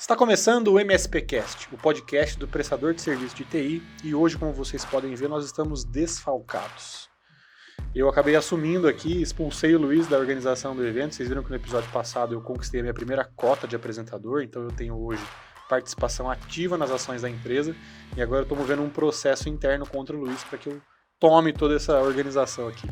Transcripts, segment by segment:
Está começando o MSPcast, o podcast do prestador de serviço de TI, e hoje, como vocês podem ver, nós estamos desfalcados. Eu acabei assumindo aqui, expulsei o Luiz da organização do evento. Vocês viram que no episódio passado eu conquistei a minha primeira cota de apresentador, então eu tenho hoje participação ativa nas ações da empresa, e agora eu estou movendo um processo interno contra o Luiz para que eu tome toda essa organização aqui.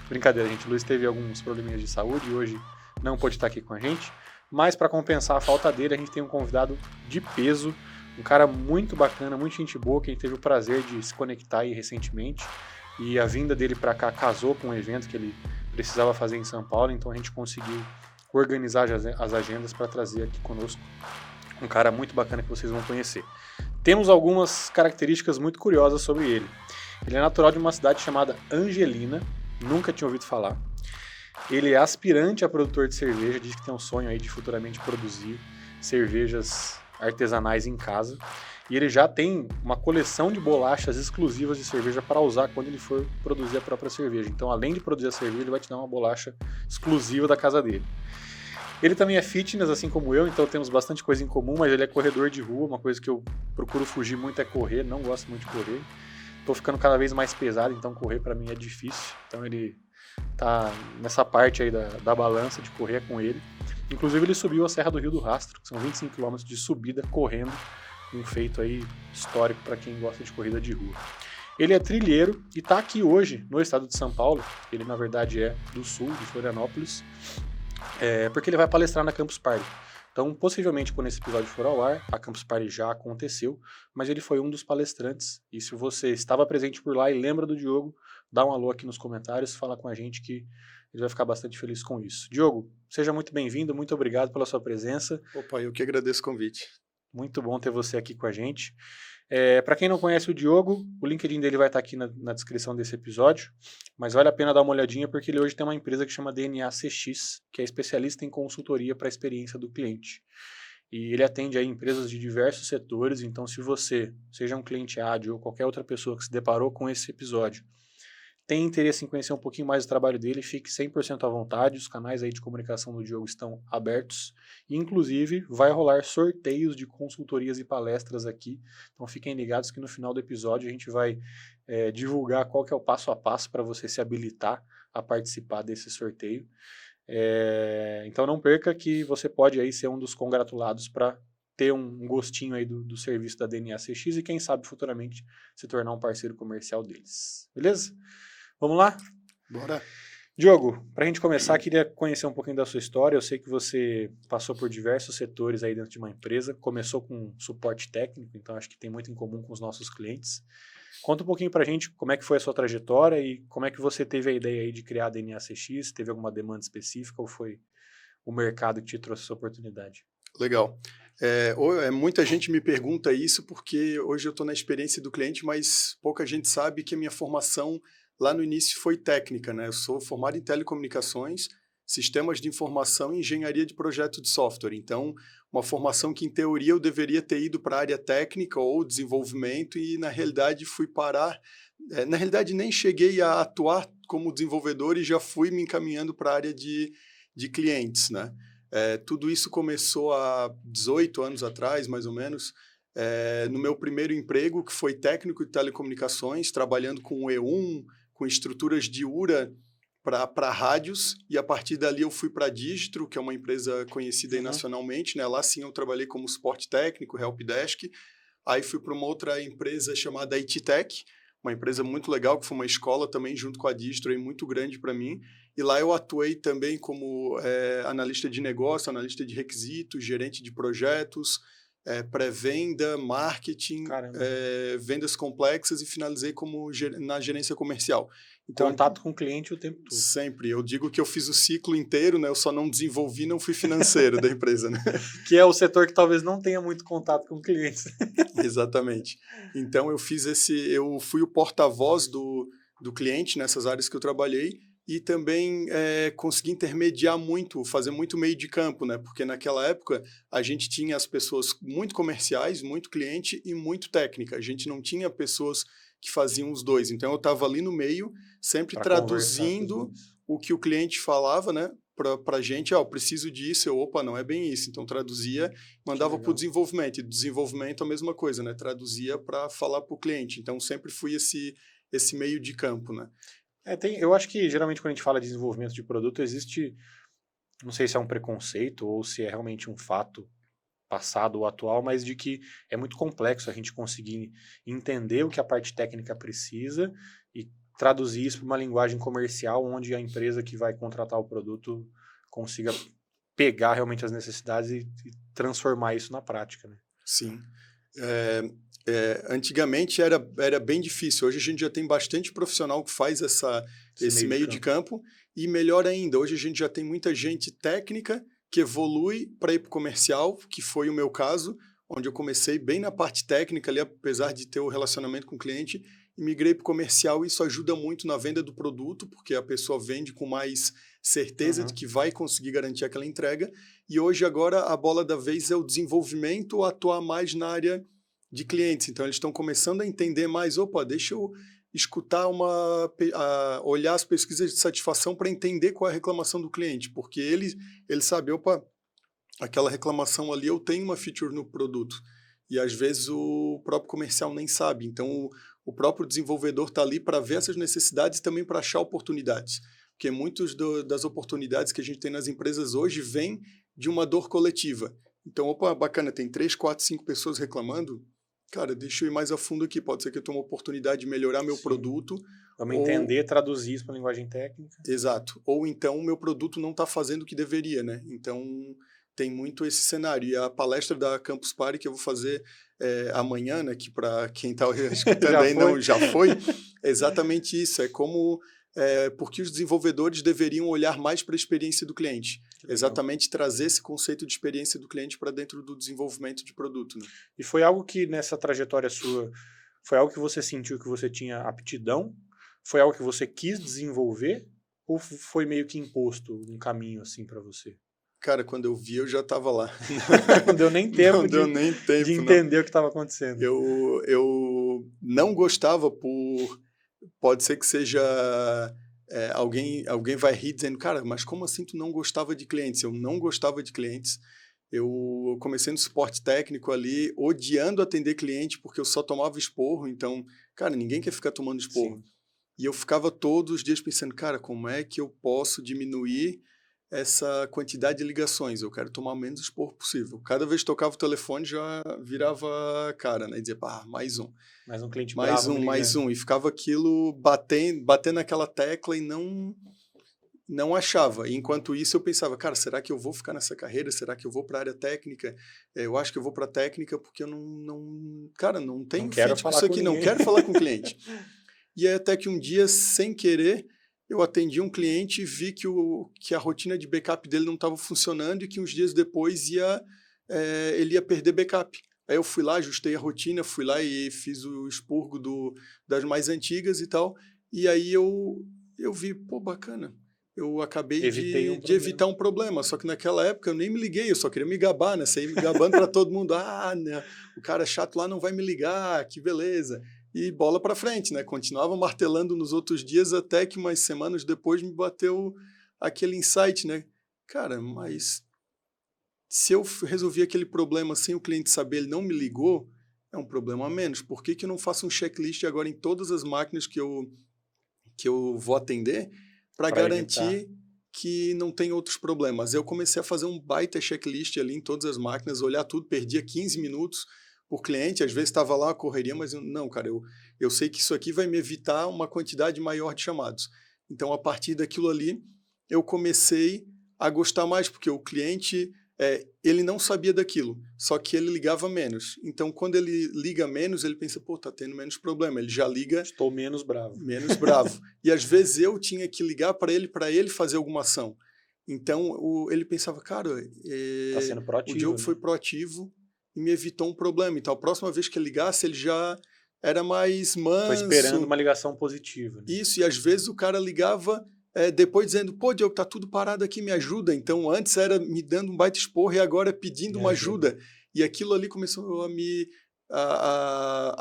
Brincadeira, gente, o Luiz teve alguns probleminhas de saúde e hoje não pôde estar aqui com a gente. Mas para compensar a falta dele, a gente tem um convidado de peso, um cara muito bacana, muito gente boa, que a gente teve o prazer de se conectar aí recentemente. E a vinda dele para cá casou com um evento que ele precisava fazer em São Paulo, então a gente conseguiu organizar as agendas para trazer aqui conosco um cara muito bacana que vocês vão conhecer. Temos algumas características muito curiosas sobre ele. Ele é natural de uma cidade chamada Angelina, nunca tinha ouvido falar. Ele é aspirante a produtor de cerveja, diz que tem um sonho aí de futuramente produzir cervejas artesanais em casa. E ele já tem uma coleção de bolachas exclusivas de cerveja para usar quando ele for produzir a própria cerveja. Então, além de produzir a cerveja, ele vai te dar uma bolacha exclusiva da casa dele. Ele também é fitness, assim como eu, então temos bastante coisa em comum, mas ele é corredor de rua, uma coisa que eu procuro fugir muito é correr, não gosto muito de correr. Tô ficando cada vez mais pesado, então correr para mim é difícil. Então ele tá nessa parte aí da balança de correr com ele. Inclusive ele subiu a Serra do Rio do Rastro, que são 25 km de subida correndo, um feito aí histórico para quem gosta de corrida de rua. Ele é trilheiro e está aqui hoje no estado de São Paulo. Ele na verdade é do sul, de Florianópolis, porque ele vai palestrar na Campus Party. Então, possivelmente, quando esse episódio for ao ar, a Campus Party já aconteceu, mas ele foi um dos palestrantes. E se você estava presente por lá e lembra do Diogo, dá um alô aqui nos comentários, fala com a gente que ele vai ficar bastante feliz com isso. Diogo, seja muito bem-vindo, muito obrigado pela sua presença. Opa, eu que agradeço o convite. Muito bom ter você aqui com a gente. Para quem não conhece o Diogo, o LinkedIn dele vai estar aqui na descrição desse episódio, mas vale a pena dar uma olhadinha porque ele hoje tem uma empresa que chama DNA CX, que é especialista em consultoria para a experiência do cliente. E ele atende aí empresas de diversos setores, então se você, seja um cliente AD ou qualquer outra pessoa que se deparou com esse episódio, tem interesse em conhecer um pouquinho mais do trabalho dele, fique 100% à vontade, os canais aí de comunicação do Diogo estão abertos, e inclusive vai rolar sorteios de consultorias e palestras aqui, então fiquem ligados que no final do episódio a gente vai divulgar qual que é o passo a passo para você se habilitar a participar desse sorteio. Então não perca que você pode aí ser um dos congratulados para ter um gostinho aí do serviço da DNA CX e quem sabe futuramente se tornar um parceiro comercial deles, beleza? Vamos lá? Bora. Diogo, para a gente começar, queria conhecer um pouquinho da sua história. Eu sei que você passou por diversos setores aí dentro de uma empresa, começou com suporte técnico, então acho que tem muito em comum com os nossos clientes. Conta um pouquinho para a gente como é que foi a sua trajetória e como é que você teve a ideia aí de criar a DNA CX, teve alguma demanda específica ou foi o mercado que te trouxe essa oportunidade? Legal. Muita gente me pergunta isso porque hoje eu estou na experiência do cliente, mas pouca gente sabe que a minha formação lá no início foi técnica, né? Eu sou formado em telecomunicações, sistemas de informação e engenharia de projeto de software. Então, uma formação que, em teoria, eu deveria ter ido para a área técnica ou desenvolvimento e, na realidade, fui parar. Na realidade, nem cheguei a atuar como desenvolvedor e já fui me encaminhando para a área de clientes, né? Tudo isso começou há 18 anos atrás, mais ou menos, no meu primeiro emprego, que foi técnico de telecomunicações, trabalhando com o E1, com estruturas de URA para rádios, e a partir dali eu fui para a Digitro, que é uma empresa conhecida aí nacionalmente, né? Lá sim eu trabalhei como suporte técnico, helpdesk. Aí fui para uma outra empresa chamada ITTech, uma empresa muito legal, que foi uma escola também junto com a Digitro, aí, muito grande para mim. E lá eu atuei também como analista de negócio, analista de requisitos, gerente de projetos, pré-venda, marketing, vendas complexas e finalizei como na gerência comercial. Então, contato com o cliente o tempo todo. Sempre. Eu digo que eu fiz o ciclo inteiro, né? Eu só não desenvolvi, não fui financeiro da empresa, né? Que é o setor que talvez não tenha muito contato com clientes. Exatamente. Então, eu fui o porta-voz do cliente nessas áreas que eu trabalhei e também consegui intermediar muito, fazer muito meio de campo, né? Porque naquela época a gente tinha as pessoas muito comerciais, muito cliente e muito técnica. A gente não tinha pessoas que faziam os dois. Então eu estava ali no meio, sempre traduzindo o que o cliente falava, né? para a gente, eu preciso disso, opa, não é bem isso. Então, traduzia, mandava para o desenvolvimento. E do desenvolvimento, a mesma coisa, né? Traduzia para falar para o cliente. Então, sempre fui esse meio de campo, né? Eu acho que, geralmente, quando a gente fala de desenvolvimento de produto, existe, não sei se é um preconceito ou se é realmente um fato passado ou atual, mas de que é muito complexo a gente conseguir entender o que a parte técnica precisa e traduzir isso para uma linguagem comercial, onde a empresa que vai contratar o produto consiga pegar realmente as necessidades e transformar isso na prática, né? Sim. Antigamente era bem difícil. Hoje a gente já tem bastante profissional que faz esse meio de campo. E melhor ainda, hoje a gente já tem muita gente técnica que evolui para ir para o comercial, que foi o meu caso, onde eu comecei bem na parte técnica ali, apesar de ter o relacionamento com o cliente, e migrei para o comercial. E isso ajuda muito na venda do produto, porque a pessoa vende com mais certeza de que vai conseguir garantir aquela entrega. E hoje, agora, a bola da vez é o desenvolvimento, atuar mais na área de clientes. Então, eles estão começando a entender mais, deixa eu escutar olhar as pesquisas de satisfação para entender qual é a reclamação do cliente, porque ele sabe, aquela reclamação ali, eu tenho uma feature no produto, e às vezes o próprio comercial nem sabe. Então, o próprio desenvolvedor está ali para ver essas necessidades e também para achar oportunidades, porque muitas das oportunidades que a gente tem nas empresas hoje vêm de uma dor coletiva. Então, bacana, tem 3, 4, 5 pessoas reclamando, cara, deixa eu ir mais a fundo aqui, pode ser que eu tenha uma oportunidade de melhorar meu produto. Vamos entender, traduzir isso para linguagem técnica. Exato. Ou então o meu produto não está fazendo o que deveria, né? Então, tem muito esse cenário. E a palestra da Campus Party que eu vou fazer amanhã, né, que para quem está escutando aí já foi, é exatamente isso. É como... porque os desenvolvedores deveriam olhar mais para a experiência do cliente. Exatamente trazer esse conceito de experiência do cliente para dentro do desenvolvimento de produto. Né? E foi algo que nessa trajetória sua, foi algo que você sentiu que você tinha aptidão? Foi algo que você quis desenvolver? Ou foi meio que imposto um caminho assim para você? Cara, quando eu vi, eu já estava lá. Não deu nem tempo de entender o que estava acontecendo. Eu não gostava Pode ser que seja... alguém vai rir dizendo, cara, mas como assim tu não gostava de clientes? Eu não gostava de clientes. Eu comecei no suporte técnico ali, odiando atender cliente, porque eu só tomava esporro. Então, cara, ninguém quer ficar tomando esporro. Sim. E eu ficava todos os dias pensando, cara, como é que eu posso diminuir essa quantidade de ligações? Eu quero tomar menos esporro possível. Cada vez que tocava o telefone, já virava cara, né? E dizia, mais um. Mais um cliente mais bravo. Mais um. E ficava aquilo batendo naquela tecla e não achava. E enquanto isso, eu pensava, cara, será que eu vou ficar nessa carreira? Será que eu vou para a área técnica? Eu acho que eu vou para a técnica porque eu não tenho fit com isso aqui, não quero falar com o cliente. E aí, até que um dia, sem querer, eu atendi um cliente e vi que a rotina de backup dele não estava funcionando e que uns dias depois ele ia perder backup. Aí eu fui lá, ajustei a rotina, fui lá e fiz o expurgo das mais antigas e tal. E aí eu vi, bacana. Eu acabei de evitar um problema. Só que naquela época eu nem me liguei, eu só queria me gabar, né? Saí me gabando para todo mundo. Né? O cara chato lá não vai me ligar, que beleza. E bola para frente, né? Continuava martelando nos outros dias até que umas semanas depois me bateu aquele insight, né? Cara, mas se eu resolvi aquele problema sem o cliente saber, ele não me ligou, é um problema a menos. Por que eu não faço um checklist agora em todas as máquinas que eu vou atender para garantir que não tem outros problemas? Eu comecei a fazer um baita checklist ali em todas as máquinas, olhar tudo, perdia 15 minutos por cliente, às vezes estava lá uma correria, mas eu sei que isso aqui vai me evitar uma quantidade maior de chamados. Então, a partir daquilo ali, eu comecei a gostar mais, porque o cliente, ele não sabia daquilo, só que ele ligava menos. Então, quando ele liga menos, ele pensa, tá tendo menos problema, ele já liga... Estou menos bravo. Menos bravo. E, às vezes, eu tinha que ligar para ele fazer alguma ação. Então, ele pensava, cara... Tá sendo proativo, o Diogo né? foi proativo e me evitou um problema. Então, a próxima vez que ele ligasse, ele já era mais manso. Foi esperando uma ligação positiva. Né? Isso, e às vezes o cara ligava depois dizendo, Diogo, tá tudo parado aqui, me ajuda. Então, antes era me dando um baita esporro e agora pedindo uma ajuda. E aquilo ali começou a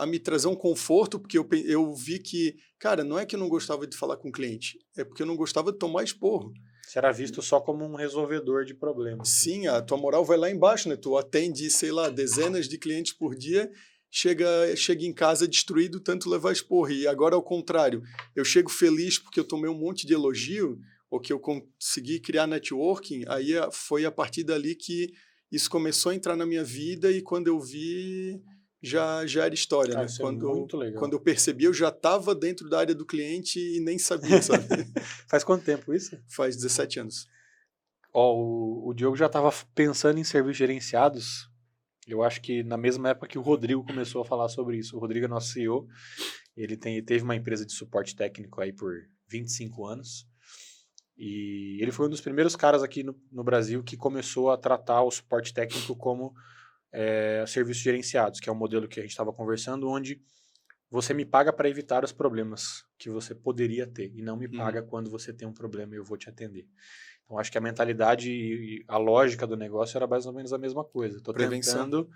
me trazer um conforto, porque eu vi que, cara, não é que eu não gostava de falar com o cliente, é porque eu não gostava de tomar esporro. Você era visto só como um resolvedor de problemas. Sim, a tua moral vai lá embaixo, né? Tu atende, sei lá, dezenas de clientes por dia, chega em casa destruído, tanto levar esporro. E agora ao contrário, eu chego feliz porque eu tomei um monte de elogio, ou que eu consegui criar networking, aí foi a partir dali que isso começou a entrar na minha vida e quando eu vi, já era história, Cara, né? isso é muito Quando legal. eu percebi, eu já estava dentro da área do cliente e nem sabia, sabe? Faz quanto tempo isso? Faz 17 anos. Ó, o Diogo já estava pensando em serviços gerenciados. Eu acho que na mesma época que o Rodrigo começou a falar sobre isso. O Rodrigo é nosso CEO. Ele teve uma empresa de suporte técnico aí por 25 anos. E ele foi um dos primeiros caras aqui no Brasil que começou a tratar o suporte técnico como serviços gerenciados, que é o modelo que a gente estava conversando, onde você me paga para evitar os problemas que você poderia ter e não me paga quando você tem um problema e eu vou te atender. Então, acho que a mentalidade e a lógica do negócio era mais ou menos a mesma coisa. Estou tentando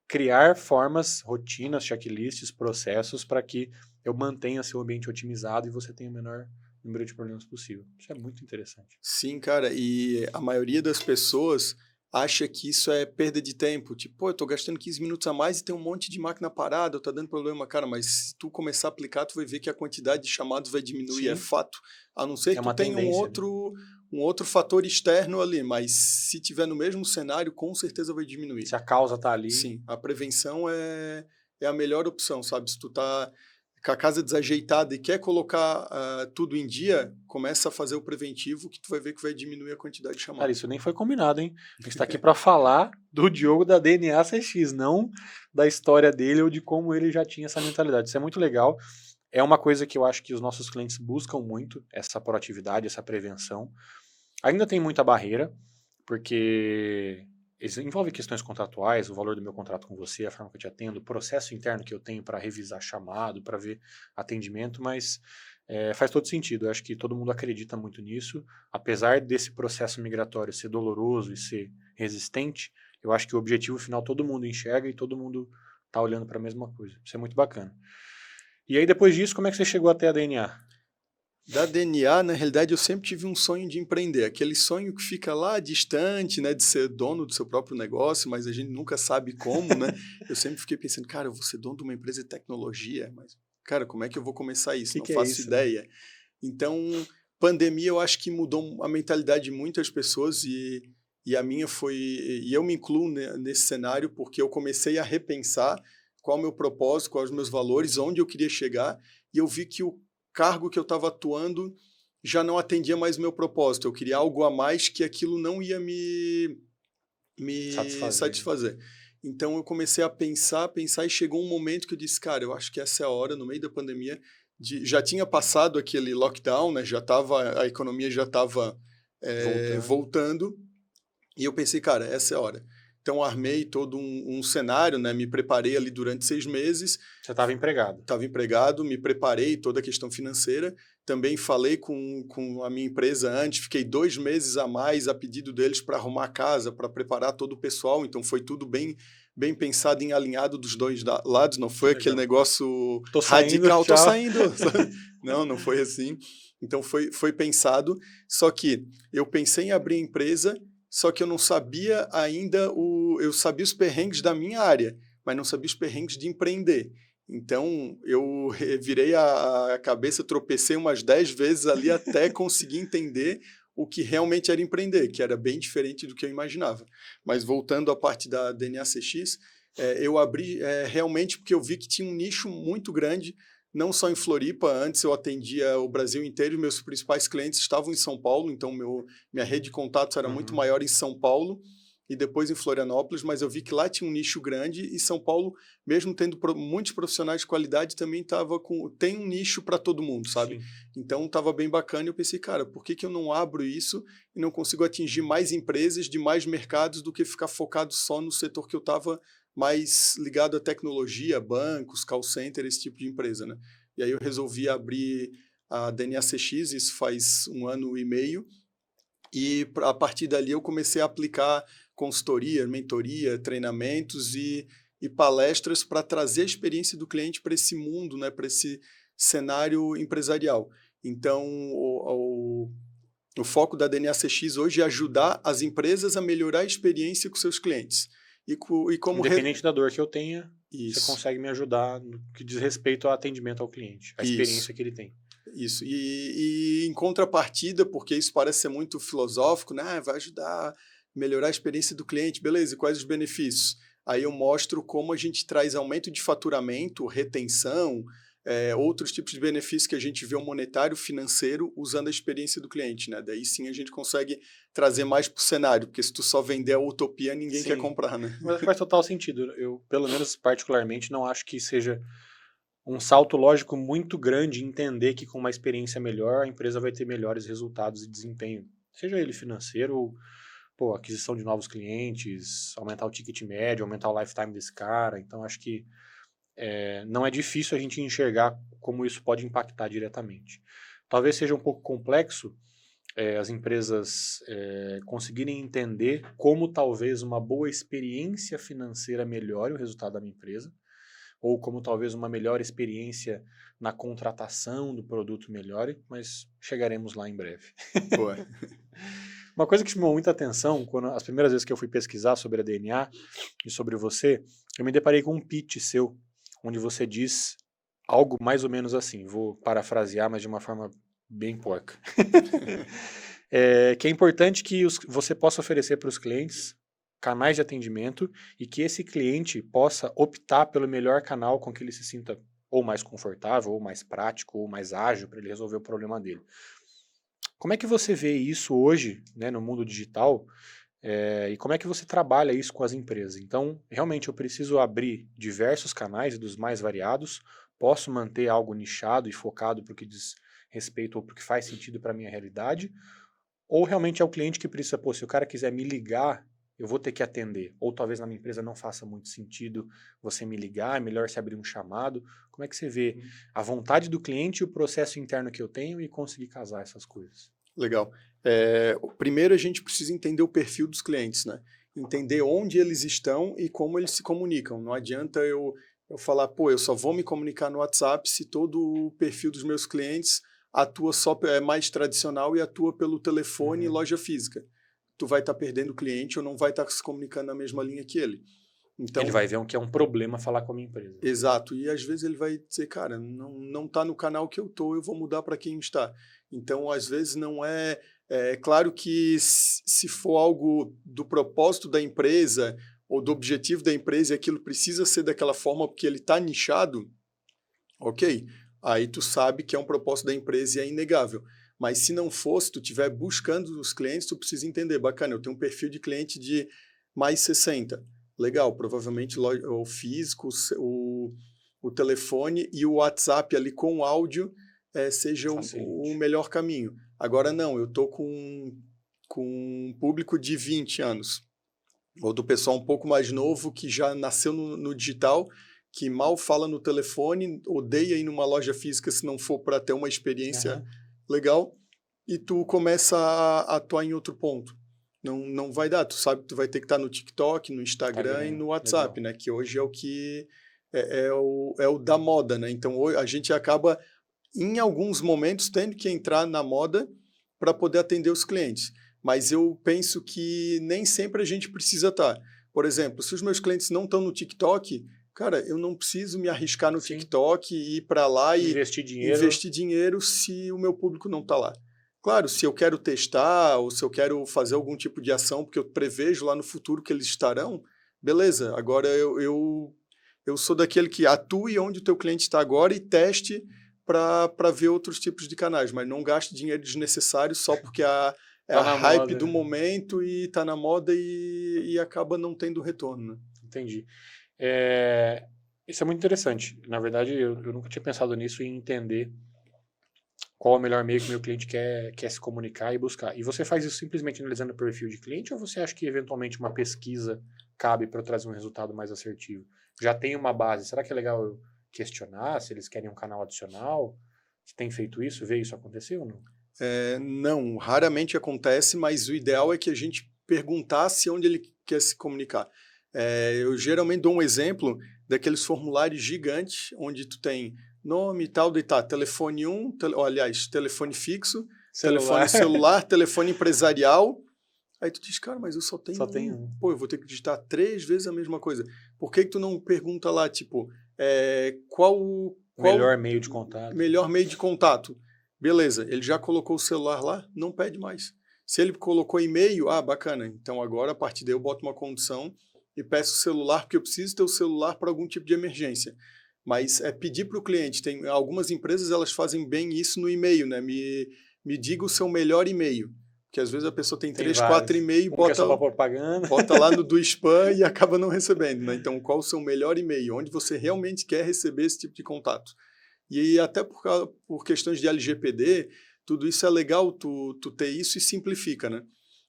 criar formas, rotinas, checklists, processos para que eu mantenha seu ambiente otimizado e você tenha o menor número de problemas possível. Isso é muito interessante. Sim, cara, e a maioria das pessoas acha que isso é perda de tempo. Tipo, pô, eu tô gastando 15 minutos a mais e tem um monte de máquina parada, tá dando problema. Cara, mas se tu começar a aplicar, tu vai ver que a quantidade de chamados vai diminuir, é fato. A não ser que tu tenha um outro fator externo ali, mas se tiver no mesmo cenário, com certeza vai diminuir. Se a causa tá ali. Sim, a prevenção é a melhor opção, sabe? Se tu tá com a casa desajeitada e quer colocar tudo em dia, começa a fazer o preventivo que tu vai ver que vai diminuir a quantidade de chamadas. Cara, isso nem foi combinado, hein? A gente tá aqui para falar do Diogo da DNA CX, não da história dele ou de como ele já tinha essa mentalidade. Isso é muito legal. É uma coisa que eu acho que os nossos clientes buscam muito, essa proatividade, essa prevenção. Ainda tem muita barreira, porque envolve questões contratuais, o valor do meu contrato com você, a forma que eu te atendo, o processo interno que eu tenho para revisar chamado, para ver atendimento, mas faz todo sentido. Eu acho que todo mundo acredita muito nisso. Apesar desse processo migratório ser doloroso e ser resistente, eu acho que o objetivo final todo mundo enxerga e todo mundo está olhando para a mesma coisa. Isso é muito bacana. E aí, depois disso, como é que você chegou até a DNA? Da DNA, na realidade, eu sempre tive um sonho de empreender. Aquele sonho que fica lá distante, né, de ser dono do seu próprio negócio, mas a gente nunca sabe como, né? Eu sempre fiquei pensando, cara, eu vou ser dono de uma empresa de tecnologia, mas, cara, como é que eu vou começar isso? Não faço ideia. Então, pandemia, eu acho que mudou a mentalidade de muitas pessoas e a minha foi... E eu me incluo nesse cenário porque eu comecei a repensar qual é o meu propósito, quais os meus valores, onde eu queria chegar, e eu vi que o cargo que eu estava atuando já não atendia mais o meu propósito. Eu queria algo a mais que aquilo não ia me satisfazer. Então eu comecei a pensar e chegou um momento que eu disse, cara, eu acho que essa é a hora, no meio da pandemia, já tinha passado aquele lockdown, né? A economia já estava voltando, e eu pensei, cara, essa é a hora. Então, armei todo um cenário, né? Me preparei ali durante 6 meses. Você estava empregado? Estava empregado, me preparei toda a questão financeira. Também falei com a minha empresa antes, fiquei 2 meses a mais a pedido deles para arrumar a casa, para preparar todo o pessoal. Então, foi tudo bem pensado e alinhado dos dois lados. Não foi aquele negócio radical, tô saindo. Não foi assim. Então, foi pensado. Só que eu pensei em abrir a empresa, só que eu não sabia ainda eu sabia os perrengues da minha área, mas não sabia os perrengues de empreender. Então, eu virei a cabeça, tropecei umas 10 vezes ali até conseguir entender o que realmente era empreender, que era bem diferente do que eu imaginava. Mas voltando à parte da DNA CX, eu abri realmente porque eu vi que tinha um nicho muito grande, não só em Floripa. Antes eu atendia o Brasil inteiro, meus principais clientes estavam em São Paulo, então minha rede de contatos era muito maior em São Paulo e depois em Florianópolis, mas eu vi que lá tinha um nicho grande e São Paulo, mesmo tendo muitos profissionais de qualidade, também tem um nicho para todo mundo, sabe? Sim. Então estava bem bacana e eu pensei, cara, por que eu não abro isso e não consigo atingir mais empresas de mais mercados do que ficar focado só no setor que eu estava mais ligado à tecnologia, bancos, call center, esse tipo de empresa, né? E aí eu resolvi abrir a DNA CX, isso faz 1 ano e meio, e a partir dali eu comecei a aplicar consultoria, mentoria, treinamentos e palestras para trazer a experiência do cliente para esse mundo, né, para esse cenário empresarial. Então, O foco da DNA CX hoje é ajudar as empresas a melhorar a experiência com seus clientes. E como Independente da dor que eu tenha, Isso. você consegue me ajudar no que diz respeito ao atendimento ao cliente, a experiência que ele tem. Isso. E em contrapartida, porque isso parece ser muito filosófico, né? Vai ajudar a melhorar a experiência do cliente, beleza, e quais os benefícios? Aí eu mostro como a gente traz aumento de faturamento, retenção, outros tipos de benefícios que a gente vê o monetário, financeiro, usando a experiência do cliente, né? Daí sim a gente consegue trazer mais para o cenário, porque se tu só vender a utopia, ninguém quer comprar, né? Mas faz total sentido. Eu, pelo menos particularmente, não acho que seja um salto lógico muito grande entender que com uma experiência melhor, a empresa vai ter melhores resultados e desempenho. Seja ele financeiro ou aquisição de novos clientes, aumentar o ticket médio, aumentar o lifetime desse cara. Então, acho que não é difícil a gente enxergar como isso pode impactar diretamente. Talvez seja um pouco complexo as empresas conseguirem entender como talvez uma boa experiência financeira melhore o resultado da minha empresa, ou como talvez uma melhor experiência na contratação do produto melhore, mas chegaremos lá em breve. Uma coisa que chamou muita atenção, quando as primeiras vezes que eu fui pesquisar sobre a DNA e sobre você, eu me deparei com um pitch seu, onde você diz algo mais ou menos assim, vou parafrasear, mas de uma forma bem porca. Que é importante que você possa oferecer para os clientes canais de atendimento e que esse cliente possa optar pelo melhor canal com que ele se sinta ou mais confortável, ou mais prático, ou mais ágil para ele resolver o problema dele. Como é que você vê isso hoje, né, no mundo digital, e como é que você trabalha isso com as empresas? Então, realmente eu preciso abrir diversos canais, dos mais variados, posso manter algo nichado e focado para o que diz respeito ou para o que faz sentido para a minha realidade, ou realmente é o cliente que precisa, se o cara quiser me ligar, eu vou ter que atender. Ou talvez na minha empresa não faça muito sentido você me ligar, é melhor se abrir um chamado. Como é que você vê a vontade do cliente e o processo interno que eu tenho e conseguir casar essas coisas? Legal. Primeiro a gente precisa entender o perfil dos clientes, né? Entender onde eles estão e como eles se comunicam. Não adianta eu falar, eu só vou me comunicar no WhatsApp se todo o perfil dos meus clientes atua mais tradicional e atua pelo telefone e loja física. Tu vai estar perdendo o cliente ou não vai estar se comunicando na mesma linha que ele. Então, ele vai ver que é um problema falar com a minha empresa. Exato. E às vezes ele vai dizer, cara, não está no canal que eu estou, eu vou mudar para quem está. Então, às vezes não é... claro que se for algo do propósito da empresa ou do objetivo da empresa e aquilo precisa ser daquela forma porque ele está nichado, ok. Aí tu sabe que é um propósito da empresa e é inegável. Mas se não fosse, tu estiver buscando os clientes, tu precisa entender, bacana, eu tenho um perfil de cliente de mais 60. Legal, provavelmente o físico, o telefone e o WhatsApp ali com áudio seja o melhor caminho. Agora não, eu estou com um público de 20 anos, ou do pessoal um pouco mais novo que já nasceu no digital, que mal fala no telefone, odeia ir numa loja física se não for para ter uma experiência legal, e tu começa a atuar em outro ponto. Não vai dar, tu sabe que tu vai ter que estar no TikTok, no Instagram e no WhatsApp, né? Que hoje é o que é o da moda, né? Então hoje a gente acaba, em alguns momentos, tendo que entrar na moda para poder atender os clientes. Mas eu penso que nem sempre a gente precisa estar. Por exemplo, se os meus clientes não estão no TikTok, cara, eu não preciso me arriscar no TikTok e ir para lá e investir dinheiro se o meu público não está lá. Claro, se eu quero testar ou se eu quero fazer algum tipo de ação, porque eu prevejo lá no futuro que eles estarão, beleza. Agora eu sou daquele que atue onde o teu cliente está agora e teste para ver outros tipos de canais, mas não gaste dinheiro desnecessário só porque é a hype do momento e está na moda e acaba não tendo retorno. Né? Entendi. Isso é muito interessante. Na verdade, eu nunca tinha pensado nisso e entender qual é o melhor meio que o meu cliente quer se comunicar e buscar. E você faz isso simplesmente analisando o perfil de cliente ou você acha que eventualmente uma pesquisa cabe para trazer um resultado mais assertivo? Já tem uma base. Será que é legal eu questionar se eles querem um canal adicional? Você tem feito isso? Vê isso acontecer ou não? Não, raramente acontece, mas o ideal é que a gente perguntasse onde ele quer se comunicar. Eu geralmente dou um exemplo daqueles formulários gigantes, onde tu tem nome e tal, telefone 1, telefone fixo, telefone celular, telefone empresarial. Aí tu diz, cara, mas eu só tenho um. Pô, eu vou ter que digitar 3 vezes a mesma coisa. Por que tu não pergunta lá, tipo, qual melhor meio de contato? Melhor meio de contato. Beleza, ele já colocou o celular lá, não pede mais. Se ele colocou e-mail, bacana. Então agora, a partir daí, eu boto uma condição e peço o celular, porque eu preciso ter o celular para algum tipo de emergência. Mas é pedir para o cliente. Tem algumas empresas, elas fazem bem isso no e-mail, né? Me diga o seu melhor e-mail. Porque às vezes a pessoa tem 3, 4 e-mails, bota lá no do spam e acaba não recebendo, né? Então, qual o seu melhor e-mail? Onde você realmente quer receber esse tipo de contato? E até por questões de LGPD, tudo isso é legal, tu ter isso e simplifica, né?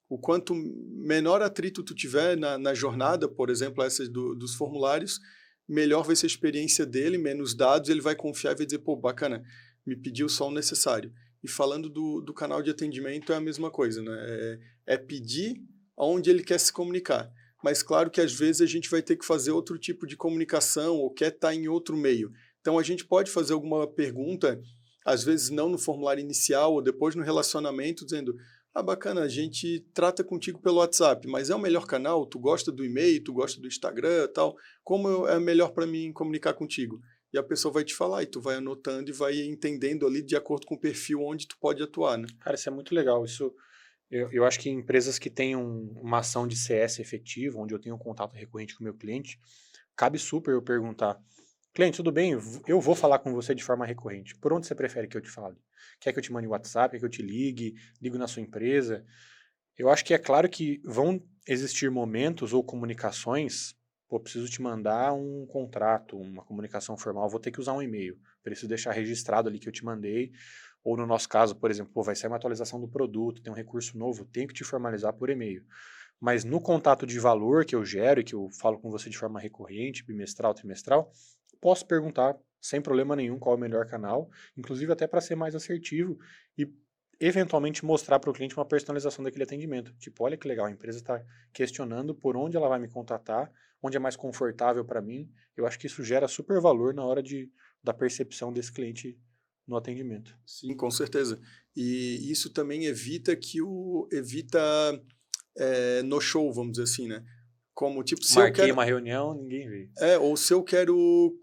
O quanto menor atrito tu tiver na jornada, por exemplo, essas dos formulários, melhor vai ser a experiência dele, menos dados, ele vai confiar e vai dizer, pô, bacana, me pediu só o necessário. E falando do canal de atendimento é a mesma coisa, né? É pedir aonde ele quer se comunicar. Mas claro que às vezes a gente vai ter que fazer outro tipo de comunicação ou quer estar em outro meio. Então a gente pode fazer alguma pergunta, às vezes não no formulário inicial ou depois no relacionamento, dizendo, bacana, a gente trata contigo pelo WhatsApp, mas é o melhor canal? Tu gosta do e-mail, tu gosta do Instagram, tal? Como é melhor para mim comunicar contigo? E a pessoa vai te falar, e tu vai anotando e vai entendendo ali de acordo com o perfil onde tu pode atuar, né? Cara, isso é muito legal. Eu acho que empresas que têm uma ação de CS efetiva, onde eu tenho um contato recorrente com o meu cliente, cabe super eu perguntar, cliente, tudo bem? Eu vou falar com você de forma recorrente. Por onde você prefere que eu te fale? Quer que eu te mande WhatsApp? Quer que eu te ligo na sua empresa? Eu acho que é claro que vão existir momentos ou comunicações. Pô, preciso te mandar um contrato, uma comunicação formal, vou ter que usar um e-mail. Preciso deixar registrado ali que eu te mandei. Ou no nosso caso, por exemplo, vai sair uma atualização do produto, tem um recurso novo, tenho que te formalizar por e-mail. Mas no contato de valor que eu gero e que eu falo com você de forma recorrente, bimestral, trimestral, posso perguntar sem problema nenhum qual é o melhor canal, inclusive até para ser mais assertivo e eventualmente mostrar para o cliente uma personalização daquele atendimento. Tipo, olha que legal, a empresa está questionando por onde ela vai me contatar, onde é mais confortável para mim. Eu acho que isso gera super valor na hora da percepção desse cliente no atendimento. Sim, com certeza. E isso também evita no show, vamos dizer assim, né? Como, tipo, se Marquei eu quero... uma reunião, ninguém veio. Ou se eu quero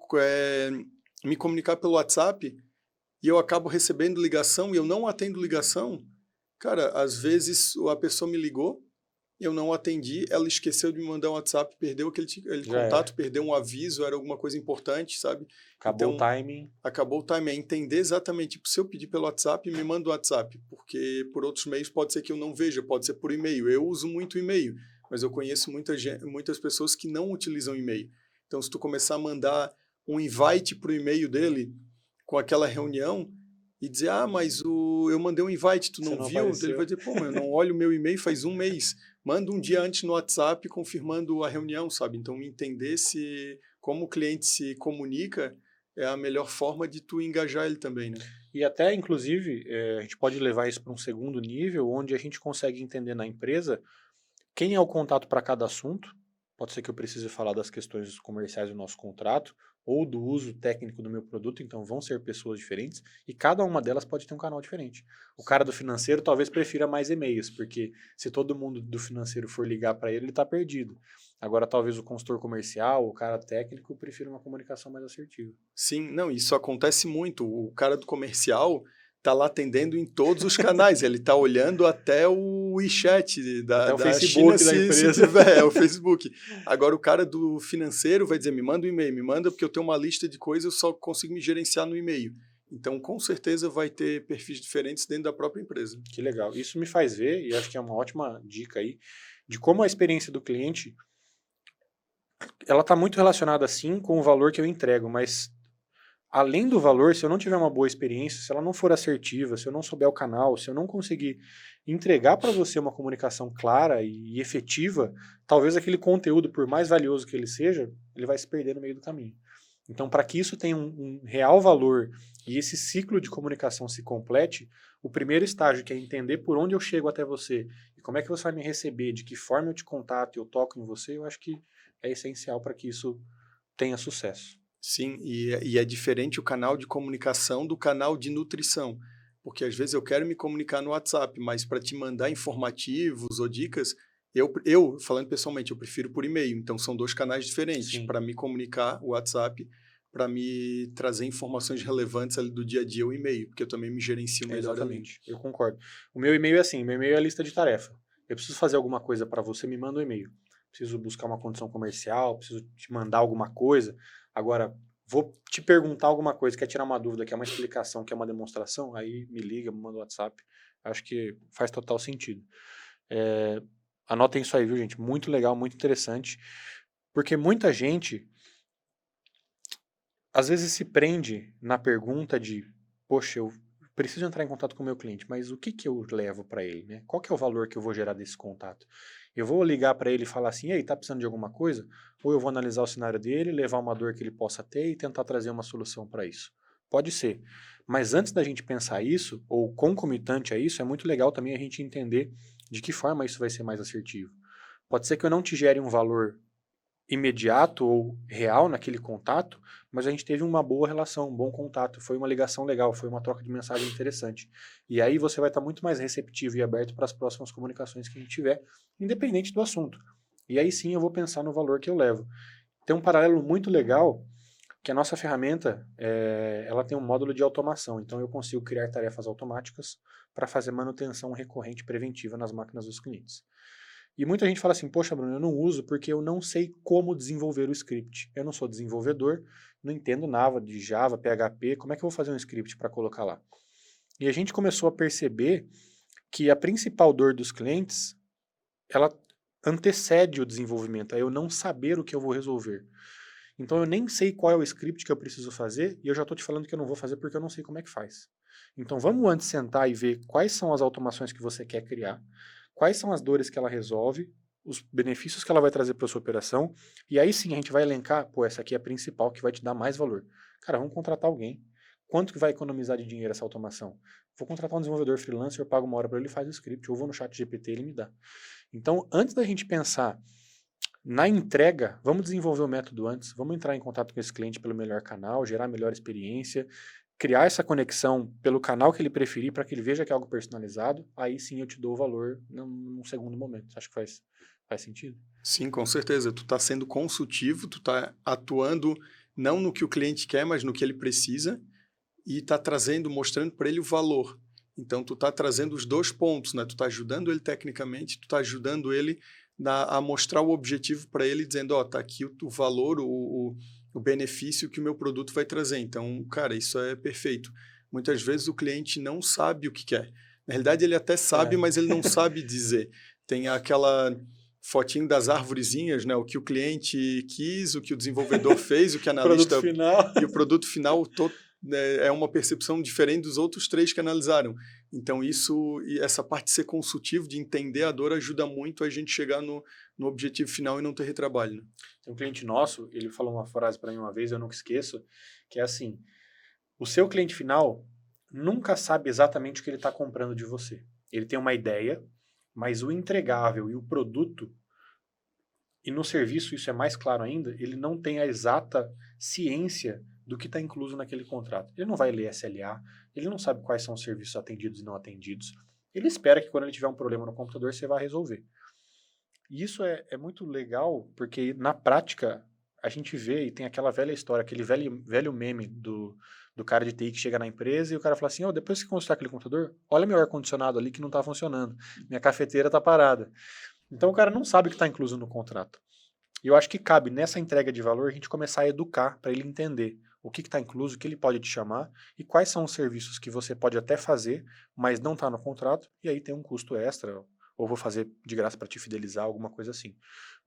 me comunicar pelo WhatsApp e eu acabo recebendo ligação e eu não atendo ligação, cara, às vezes a pessoa me ligou, eu não atendi, ela esqueceu de me mandar um WhatsApp, perdeu aquele contato, perdeu um aviso, era alguma coisa importante, sabe? Acabou o timing. Acabou o timing. É entender exatamente, tipo, se eu pedir pelo WhatsApp, me manda o WhatsApp, porque por outros meios pode ser que eu não veja, pode ser por e-mail. Eu uso muito e-mail, mas eu conheço muitas pessoas que não utilizam e-mail. Então, se tu começar a mandar um invite para o e-mail dele com aquela reunião e dizer, mas eu mandei um invite, tu não viu? Ele vai dizer, pô, mas eu não olho o meu e-mail faz um mês. Manda um dia antes no WhatsApp confirmando a reunião, sabe? Então, entender como o cliente se comunica é a melhor forma de tu engajar ele também, né? E até, inclusive, a gente pode levar isso para um segundo nível, onde a gente consegue entender na empresa quem é o contato para cada assunto. Pode ser que eu precise falar das questões comerciais do nosso contrato, ou do uso técnico do meu produto, então vão ser pessoas diferentes, e cada uma delas pode ter um canal diferente. O cara do financeiro talvez prefira mais e-mails, porque se todo mundo do financeiro for ligar para ele está perdido. Agora, talvez o consultor comercial, o cara técnico, prefira uma comunicação mais assertiva. Sim, não, isso acontece muito. O cara do comercial tá lá atendendo em todos os canais. Ele tá olhando até o WeChat da Facebook China, da empresa. Se tiver, o Facebook. Agora, o cara do financeiro vai dizer, me manda um e-mail, me manda porque eu tenho uma lista de coisas, eu só consigo me gerenciar no e-mail. Então, com certeza, vai ter perfis diferentes dentro da própria empresa. Que legal. Isso me faz ver, e acho que é uma ótima dica aí, de como a experiência do cliente, ela está muito relacionada, sim, com o valor que eu entrego, mas além do valor, se eu não tiver uma boa experiência, se ela não for assertiva, se eu não souber o canal, se eu não conseguir entregar para você uma comunicação clara e efetiva, talvez aquele conteúdo, por mais valioso que ele seja, ele vai se perder no meio do caminho. Então, para que isso tenha um real valor e esse ciclo de comunicação se complete, o primeiro estágio, que é entender por onde eu chego até você e como é que você vai me receber, de que forma eu te contato e eu toco em você, eu acho que é essencial para que isso tenha sucesso. Sim, e é diferente o canal de comunicação do canal de nutrição. Porque às vezes eu quero me comunicar no WhatsApp, mas para te mandar informativos ou dicas, eu, falando pessoalmente, eu prefiro por e-mail. Então, são 2 canais diferentes. Sim. Para me comunicar, o WhatsApp, para me trazer informações relevantes ali do dia a dia, o e-mail, porque eu também me gerencio melhor ali. Exatamente, eu concordo. O meu e-mail é assim, meu e-mail é a lista de tarefa. Eu preciso fazer alguma coisa para você, me manda um e-mail. Preciso buscar uma condição comercial, preciso te mandar alguma coisa. Agora, vou te perguntar alguma coisa, quer tirar uma dúvida, quer uma explicação, quer uma demonstração, aí me liga, me manda um WhatsApp. Acho que faz total sentido. Anotem isso aí, viu, gente? Muito legal, muito interessante. Porque muita gente, às vezes, se prende na pergunta de, poxa, eu preciso entrar em contato com o meu cliente, mas o que que eu levo para ele, né? Qual que é o valor que eu vou gerar desse contato? Eu vou ligar para ele e falar assim, ei, tá precisando de alguma coisa? Ou eu vou analisar o cenário dele, levar uma dor que ele possa ter e tentar trazer uma solução para isso? Pode ser. Mas antes da gente pensar isso, ou concomitante a isso, é muito legal também a gente entender de que forma isso vai ser mais assertivo. Pode ser que eu não te gere um valor imediato ou real naquele contato, mas a gente teve uma boa relação, um bom contato, foi uma ligação legal, foi uma troca de mensagem interessante. E aí você vai estar muito mais receptivo e aberto para as próximas comunicações que a gente tiver, independente do assunto. E aí sim eu vou pensar no valor que eu levo. Tem um paralelo muito legal, que a nossa ferramenta, ela tem um módulo de automação, então eu consigo criar tarefas automáticas para fazer manutenção recorrente preventiva nas máquinas dos clientes. E muita gente fala assim, poxa, Bruno, eu não uso porque eu não sei como desenvolver o script. Eu não sou desenvolvedor, não entendo nada de Java, PHP, como é que eu vou fazer um script para colocar lá? E a gente começou a perceber que a principal dor dos clientes, ela antecede o desenvolvimento, é eu não saber o que eu vou resolver. Então eu nem sei qual é o script que eu preciso fazer e eu já estou te falando que eu não vou fazer porque eu não sei como é que faz. Então vamos antes sentar e ver quais são as automações que você quer criar, quais são as dores que ela resolve, os benefícios que ela vai trazer para a sua operação, e aí sim a gente vai elencar, pô, essa aqui é a principal que vai te dar mais valor. Cara, vamos contratar alguém. Quanto que vai economizar de dinheiro essa automação? Vou contratar um desenvolvedor freelancer, eu pago uma hora para ele e faz o script, ou vou no chat GPT e ele me dá. Então, antes da gente pensar na entrega, vamos desenvolver o método antes, vamos entrar em contato com esse cliente pelo melhor canal, gerar a melhor experiência, criar essa conexão pelo canal que ele preferir para que ele veja que é algo personalizado, aí sim eu te dou o valor num segundo momento. Acho que faz sentido? Sim, com certeza. Tu está sendo consultivo, tu está atuando não no que o cliente quer, mas no que ele precisa e está trazendo, mostrando para ele o valor. Então, tu está trazendo os 2 pontos, né? Tu está ajudando ele tecnicamente, tu está ajudando ele a mostrar o objetivo para ele, dizendo, ó, tá aqui o valor, o benefício que o meu produto vai trazer. Então, cara, isso é perfeito. Muitas vezes o cliente não sabe o que quer. Na realidade, ele até sabe, mas ele não sabe dizer. Tem aquela fotinho das arvorezinhas, né? O que o cliente quis, o que o desenvolvedor fez, o que o analista... Produto final. E o produto final é uma percepção diferente dos outros 3 que analisaram. Então, essa parte de ser consultivo, de entender a dor, ajuda muito a gente chegar no objetivo final e não ter retrabalho. Né? Tem um cliente nosso, ele falou uma frase para mim uma vez, eu nunca esqueço, que é assim, o seu cliente final nunca sabe exatamente o que ele está comprando de você. Ele tem uma ideia, mas o entregável e o produto, e no serviço isso é mais claro ainda, ele não tem a exata ciência do que está incluso naquele contrato. Ele não vai ler SLA, ele não sabe quais são os serviços atendidos e não atendidos. Ele espera que quando ele tiver um problema no computador, você vai resolver. E isso é muito legal, porque na prática a gente vê e tem aquela velha história, aquele velho meme do cara de TI que chega na empresa e o cara fala assim, depois que consultar aquele computador, olha meu ar-condicionado ali que não está funcionando, minha cafeteira está parada. Então o cara não sabe o que está incluso no contrato. E eu acho que cabe nessa entrega de valor a gente começar a educar para ele entender o que está incluso, o que ele pode te chamar e quais são os serviços que você pode até fazer, mas não está no contrato, e aí tem um custo extra, ou vou fazer de graça para te fidelizar, alguma coisa assim.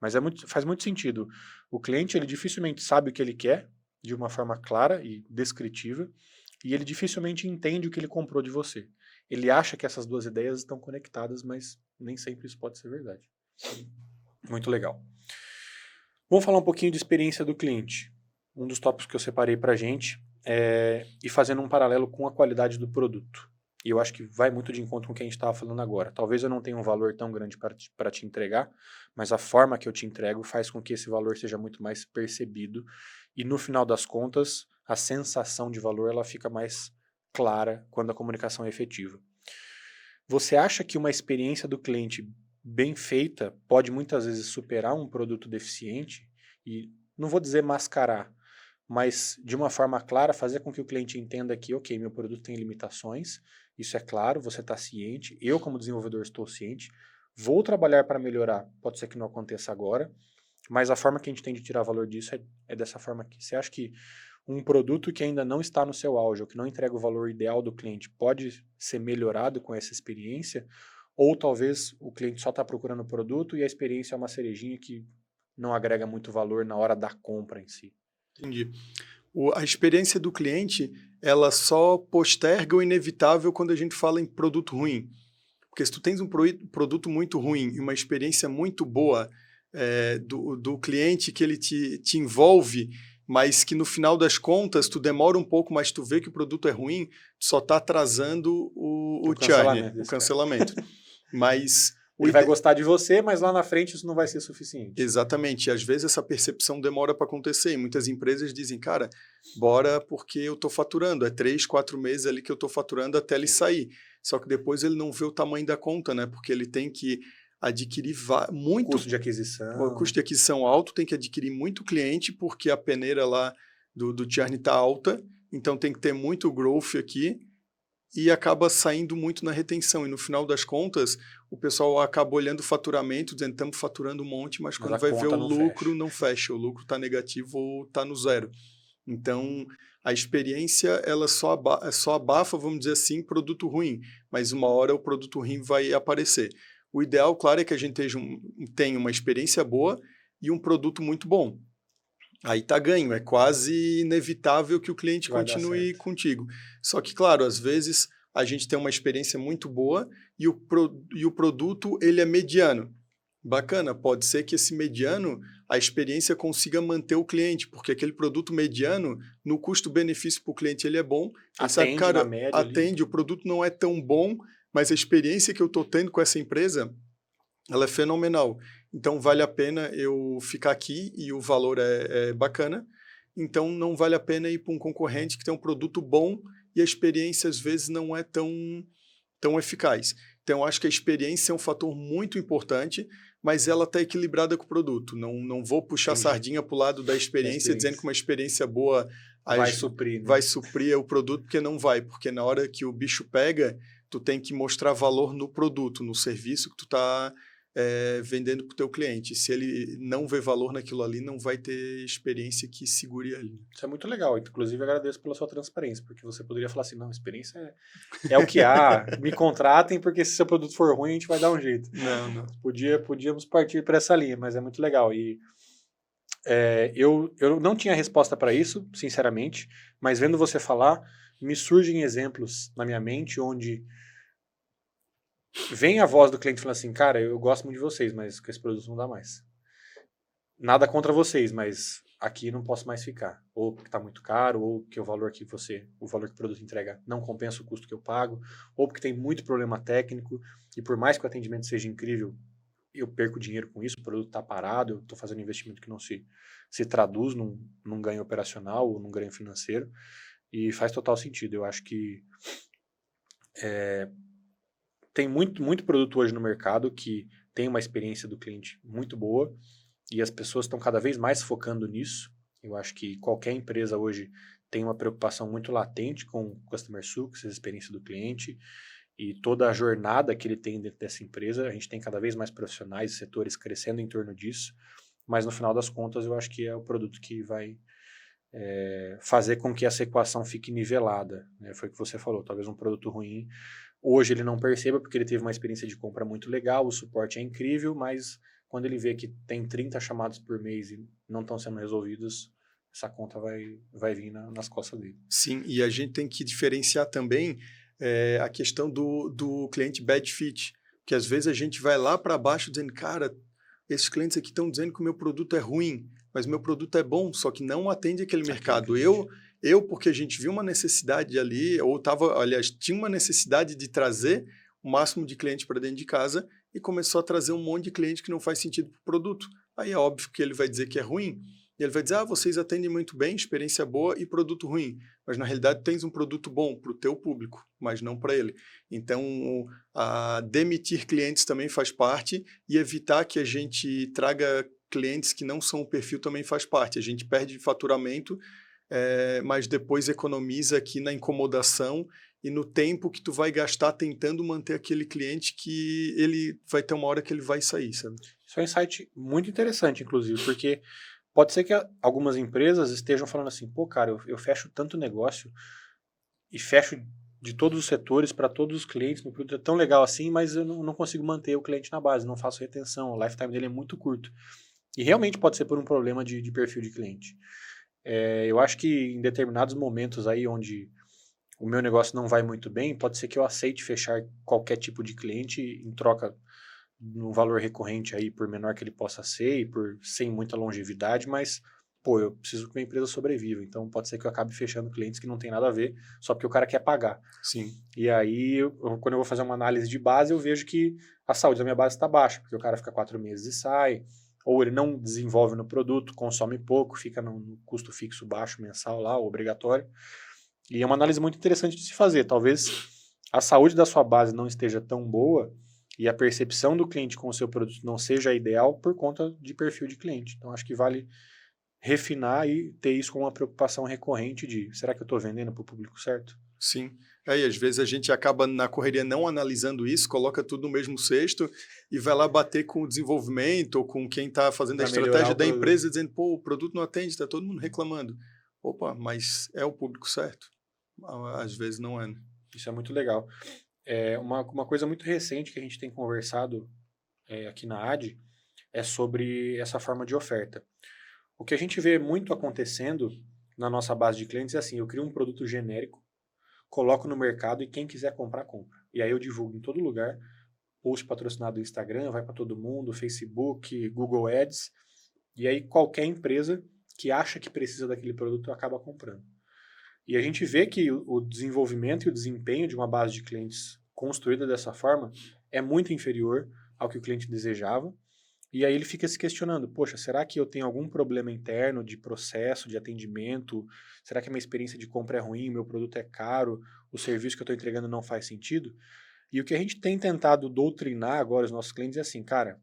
Mas faz muito sentido. O cliente, ele dificilmente sabe o que ele quer, de uma forma clara e descritiva, e ele dificilmente entende o que ele comprou de você. Ele acha que essas 2 ideias estão conectadas, mas nem sempre isso pode ser verdade. Muito legal. Vamos falar um pouquinho de experiência do cliente. Um dos tópicos que eu separei para a gente e fazendo um paralelo com a qualidade do produto. E eu acho que vai muito de encontro com o que a gente estava falando agora. Talvez eu não tenha um valor tão grande para te entregar, mas a forma que eu te entrego faz com que esse valor seja muito mais percebido. E no final das contas, a sensação de valor ela fica mais clara quando a comunicação é efetiva. Você acha que uma experiência do cliente bem feita pode muitas vezes superar um produto deficiente? E não vou dizer mascarar, mas de uma forma clara fazer com que o cliente entenda que, ok, meu produto tem limitações, isso é claro, você está ciente, eu como desenvolvedor estou ciente, vou trabalhar para melhorar, pode ser que não aconteça agora, mas a forma que a gente tem de tirar valor disso é dessa forma aqui. Você acha que um produto que ainda não está no seu auge, ou que não entrega o valor ideal do cliente, pode ser melhorado com essa experiência? Ou talvez o cliente só está procurando o produto e a experiência é uma cerejinha que não agrega muito valor na hora da compra em si? Entendi. A experiência do cliente, ela só posterga o inevitável quando a gente fala em produto ruim. Porque se tu tens um produto muito ruim e uma experiência muito boa do cliente que ele te envolve, mas que no final das contas tu demora um pouco, mas tu vê que o produto é ruim, tu só está atrasando o churn, o cancelamento. Mas ele vai gostar de você, mas lá na frente isso não vai ser suficiente. Exatamente. E às vezes essa percepção demora para acontecer. E muitas empresas dizem, cara, bora porque eu estou faturando. É 3, 4 meses ali que eu estou faturando até ele sair. Só que depois ele não vê o tamanho da conta, né? Porque ele tem que adquirir muito... Custo de aquisição. O custo de aquisição alto, tem que adquirir muito cliente, porque a peneira lá do churn está alta. Então tem que ter muito growth aqui. E acaba saindo muito na retenção. E no final das contas, o pessoal acaba olhando o faturamento, dizendo, estamos faturando um monte, mas quando vai ver o lucro, não fecha. O lucro está negativo ou está no zero. Então, a experiência, ela só abafa, vamos dizer assim, produto ruim. Mas uma hora o produto ruim vai aparecer. O ideal, claro, é que a gente tenha uma experiência boa e um produto muito bom. Aí tá ganho, é quase inevitável que o cliente continue contigo. Só que, claro, às vezes a gente tem uma experiência muito boa e o produto ele é mediano. Bacana, pode ser que esse mediano, a experiência consiga manter o cliente, porque aquele produto mediano, no custo-benefício para o cliente, ele é bom. Ele sabe, cara, atende, o produto não é tão bom, mas a experiência que eu estou tendo com essa empresa, ela é fenomenal. Então, vale a pena eu ficar aqui e o valor é bacana. Então, não vale a pena ir para um concorrente que tem um produto bom e a experiência, às vezes, não é tão eficaz. Então, acho que a experiência é um fator muito importante, mas ela está equilibrada com o produto. Não vou puxar a sardinha para o lado da experiência, dizendo que uma experiência boa vai suprir o produto, porque não vai. Porque na hora que o bicho pega, tu tem que mostrar valor no produto, no serviço que tu está vendendo para o teu cliente. Se ele não vê valor naquilo ali, não vai ter experiência que segure ali. Isso é muito legal. Inclusive, agradeço pela sua transparência, porque você poderia falar assim, não, experiência é o que há, me contratem, porque se seu produto for ruim, a gente vai dar um jeito. Não. Podíamos partir para essa linha, mas é muito legal. E eu não tinha resposta para isso, sinceramente, mas vendo você falar, me surgem exemplos na minha mente onde vem a voz do cliente falando assim, cara, eu gosto muito de vocês, mas com esse produto não dá mais. Nada contra vocês, mas aqui não posso mais ficar. Ou porque está muito caro, ou que o valor que o produto entrega não compensa o custo que eu pago, ou porque tem muito problema técnico, e por mais que o atendimento seja incrível, eu perco dinheiro com isso, o produto está parado, eu estou fazendo um investimento que não se traduz num ganho operacional ou num ganho financeiro, e faz total sentido. Eu acho que tem muito produto hoje no mercado que tem uma experiência do cliente muito boa e as pessoas estão cada vez mais focando nisso. Eu acho que qualquer empresa hoje tem uma preocupação muito latente com o Customer Success, a experiência do cliente e toda a jornada que ele tem dentro dessa empresa. A gente tem cada vez mais profissionais e setores crescendo em torno disso, mas no final das contas eu acho que é o produto que vai fazer com que essa equação fique nivelada. Né? Foi o que você falou, talvez um produto ruim hoje ele não perceba porque ele teve uma experiência de compra muito legal, o suporte é incrível, mas quando ele vê que tem 30 chamados por mês e não estão sendo resolvidos, essa conta vai vir nas costas dele. Sim, e a gente tem que diferenciar também a questão do cliente bad fit, que às vezes a gente vai lá para baixo dizendo, cara, esses clientes aqui estão dizendo que o meu produto é ruim, mas o meu produto é bom, só que não atende aquele mercado. Porque a gente viu uma necessidade ali, tinha uma necessidade de trazer o máximo de cliente para dentro de casa e começou a trazer um monte de cliente que não faz sentido para o produto. Aí é óbvio que ele vai dizer que é ruim, E ele vai dizer, vocês atendem muito bem, experiência boa e produto ruim. Mas, na realidade, tens um produto bom para o teu público, mas não para ele. Então, demitir clientes também faz parte e evitar que a gente traga clientes que não são o perfil também faz parte. A gente perde faturamento, mas depois economiza aqui na incomodação e no tempo que tu vai gastar tentando manter aquele cliente que ele vai ter uma hora que ele vai sair, sabe? Isso é um insight muito interessante, inclusive, porque pode ser que algumas empresas estejam falando assim, pô, cara, eu fecho tanto negócio e fecho de todos os setores para todos os clientes, meu produto é tão legal assim, mas eu não consigo manter o cliente na base, não faço retenção, o lifetime dele é muito curto. E realmente pode ser por um problema de perfil de cliente. Eu acho que em determinados momentos aí onde o meu negócio não vai muito bem, pode ser que eu aceite fechar qualquer tipo de cliente em troca num valor recorrente aí, por menor que ele possa ser e sem muita longevidade, mas, pô, eu preciso que minha empresa sobreviva, então pode ser que eu acabe fechando clientes que não tem nada a ver, só porque o cara quer pagar. Sim. E aí, quando eu vou fazer uma análise de base, eu vejo que a saúde da minha base está baixa, porque o cara fica 4 meses e sai, ou ele não desenvolve no produto, consome pouco, fica no custo fixo baixo mensal lá, obrigatório. E é uma análise muito interessante de se fazer. Talvez a saúde da sua base não esteja tão boa e a percepção do cliente com o seu produto não seja ideal por conta de perfil de cliente. Então, acho que vale refinar e ter isso como uma preocupação recorrente de, será que eu estou vendendo para o público certo? Sim. E às vezes a gente acaba na correria não analisando isso, coloca tudo no mesmo cesto e vai lá bater com o desenvolvimento ou com quem está fazendo a estratégia da empresa, dizendo, pô, o produto não atende, está todo mundo reclamando. Opa, mas é o público certo? Às vezes não é, né? Isso é muito legal. Uma coisa muito recente que a gente tem conversado aqui na AD é sobre essa forma de oferta. O que a gente vê muito acontecendo na nossa base de clientes é assim, eu crio um produto genérico, coloco no mercado e quem quiser comprar, compra. E aí eu divulgo em todo lugar, post patrocinado do Instagram, vai para todo mundo, Facebook, Google Ads, e aí qualquer empresa que acha que precisa daquele produto acaba comprando. E a gente vê que o desenvolvimento e o desempenho de uma base de clientes construída dessa forma é muito inferior ao que o cliente desejava. E aí ele fica se questionando, poxa, será que eu tenho algum problema interno de processo, de atendimento? Será que a minha experiência de compra é ruim, meu produto é caro, o serviço que eu estou entregando não faz sentido? E o que a gente tem tentado doutrinar agora os nossos clientes é assim, cara,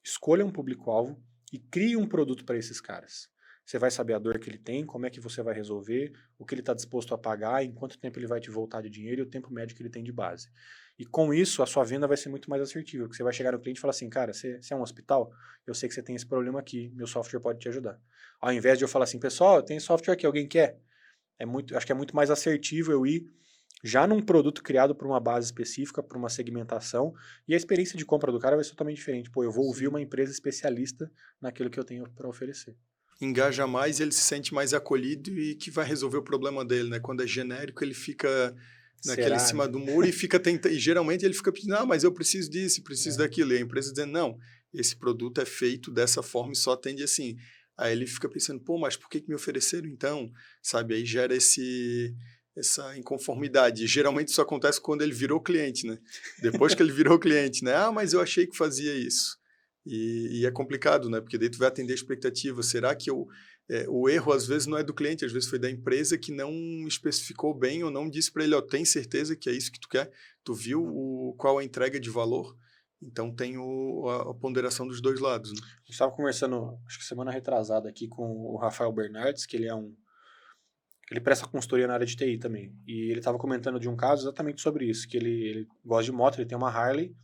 escolha um público-alvo e crie um produto para esses caras. Você vai saber a dor que ele tem, como é que você vai resolver, o que ele está disposto a pagar, em quanto tempo ele vai te voltar de dinheiro e o tempo médio que ele tem de base. E com isso, a sua venda vai ser muito mais assertiva, porque você vai chegar no cliente e falar assim, cara, você é um hospital? Eu sei que você tem esse problema aqui, meu software pode te ajudar. Ao invés de eu falar assim, pessoal, eu tenho software aqui, alguém quer? Acho que é muito mais assertivo eu ir já num produto criado por uma base específica, por uma segmentação, e a experiência de compra do cara vai ser totalmente diferente. Pô, eu vou ouvir uma empresa especialista naquilo que eu tenho para oferecer. Engaja mais, ele se sente mais acolhido e que vai resolver o problema dele, né? Quando é genérico, ele fica naquele cima do muro e fica tentando, e geralmente ele fica pedindo, mas eu preciso disso, preciso daquilo, e a empresa dizendo, não, esse produto é feito dessa forma e só atende assim. Aí ele fica pensando, pô, mas por que me ofereceram então? Sabe, aí gera essa inconformidade. E geralmente isso acontece quando ele virou cliente, né? Depois que ele virou cliente, né? Mas eu achei que fazia isso. E é complicado, né? Porque daí tu vai atender a expectativa. Será que o erro às vezes não é do cliente, às vezes foi da empresa que não especificou bem ou não disse para ele, tem certeza que é isso que tu quer? Tu viu qual a entrega de valor? Então tem a ponderação dos dois lados, né? A gente estava conversando, acho que semana retrasada aqui com o Rafael Bernardes, que ele presta consultoria na área de TI também. E ele estava comentando de um caso exatamente sobre isso, que ele gosta de moto, ele tem uma Harley,